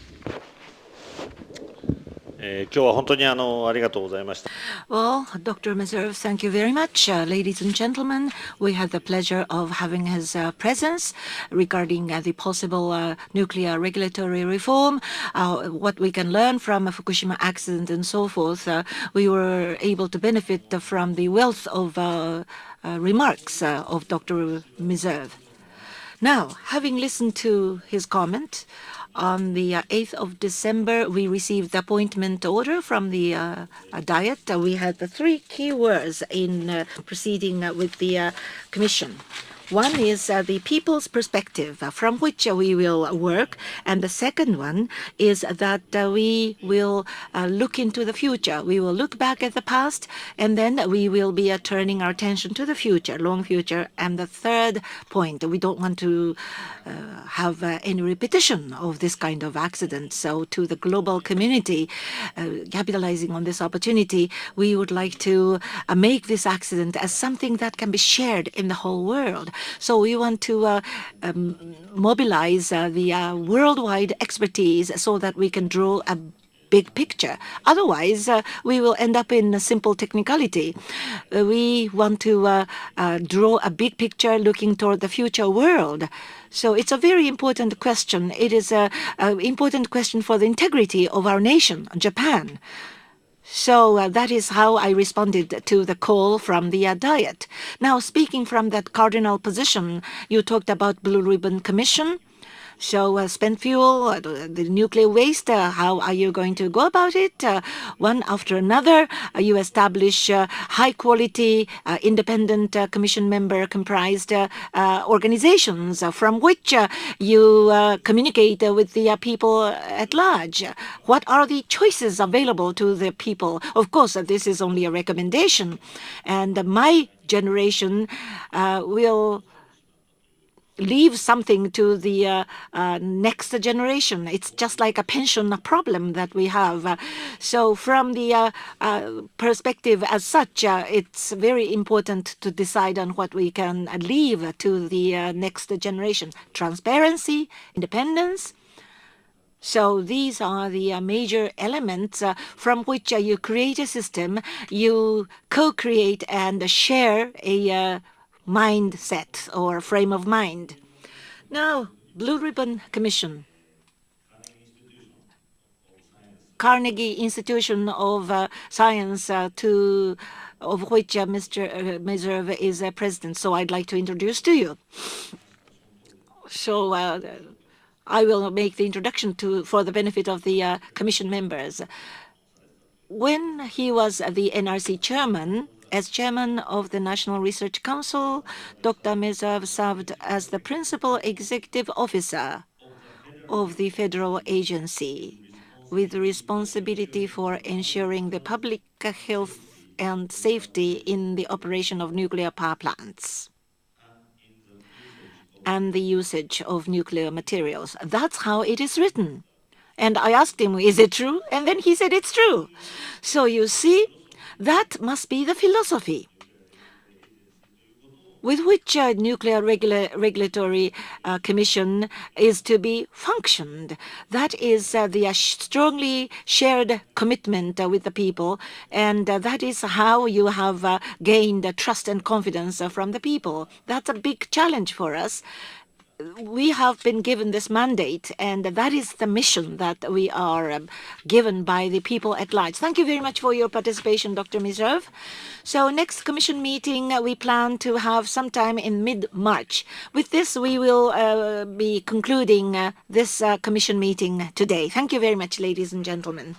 Well, Dr. Meserve, thank you very much. Ladies and gentlemen, we had the pleasure of having his presence regarding the possible nuclear regulatory reform, what we can learn from a Fukushima accident and so forth. We were able to benefit from the wealth of remarks of Dr. Meserve. Now, having listened to his comment, on the 8th of December, we received the appointment order from the Diet. We had the three key words in proceeding with the Commission. One is the people's perspective from which we will work, and the second one is that we will look into the future. We will look back at the past, and then we will be turning our attention to the future, long future. And the third point, we don't want to have any repetition of this kind of accident. So to the global community, capitalizing on this opportunity, we would like to make this accident as something that can be shared in the whole world. So we want to mobilize the worldwide expertise so that we can draw a big picture. Otherwise, we will end up in a simple technicality. We want to draw a big picture looking toward the future world. So it's a very important question. It is an important question for the integrity of our nation, Japan. So that is how I responded to the call from the Diet. Now, speaking from that cardinal position, you talked about Blue Ribbon Commission. So spent fuel, the nuclear waste, how are you going to go about it? One after another, you establish high-quality, independent commission member comprised organizations from which you communicate with the people at large. What are the choices available to the people? Of course, this is only a recommendation. And my generation will leave something to the next generation. It's just like a pension problem that we have. So from the perspective as such, it's very important to decide on what we can leave to the next generation. Transparency, independence. So these are the major elements from which you create a system, you co-create and share a mindset or frame of mind. Now, Blue Ribbon Commission. Carnegie Institution of Science, of which Mr. Meserve is president. So I'd like to introduce to you. So I will make the introduction for the benefit of the commission members. When he was the NRC chairman, as chairman of the National Research Council, Dr. Meserve served as the principal executive officer of the federal agency with responsibility for ensuring the public health and safety in the operation of nuclear power plants and the usage of nuclear materials. That's how it is written. And I asked him, is it true? And then he said, it's true. So you see, that must be the philosophy. with which Nuclear Regulatory Commission is to be functioned. That is the strongly shared commitment with the people, and that is how you have gained trust and confidence from the people. That's a big challenge for us. We have been given this mandate, and that is the mission that we are given by the people at large. Thank you very much for your participation, Dr. Meserve. So next commission meeting we plan to have sometime in mid-March. With this, we will be concluding this commission meeting today. Thank you very much, ladies and gentlemen.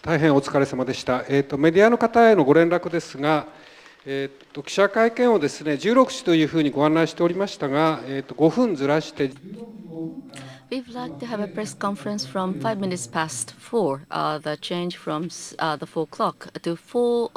大変お疲れ様でした。メディアの方へのご連絡ですが、記者会見をですね、16時というふうにご案内しておりましたが、5分ずらして。We'd like to have a press conference from 5 minutes past 4, the change from the 4 o'clock to 4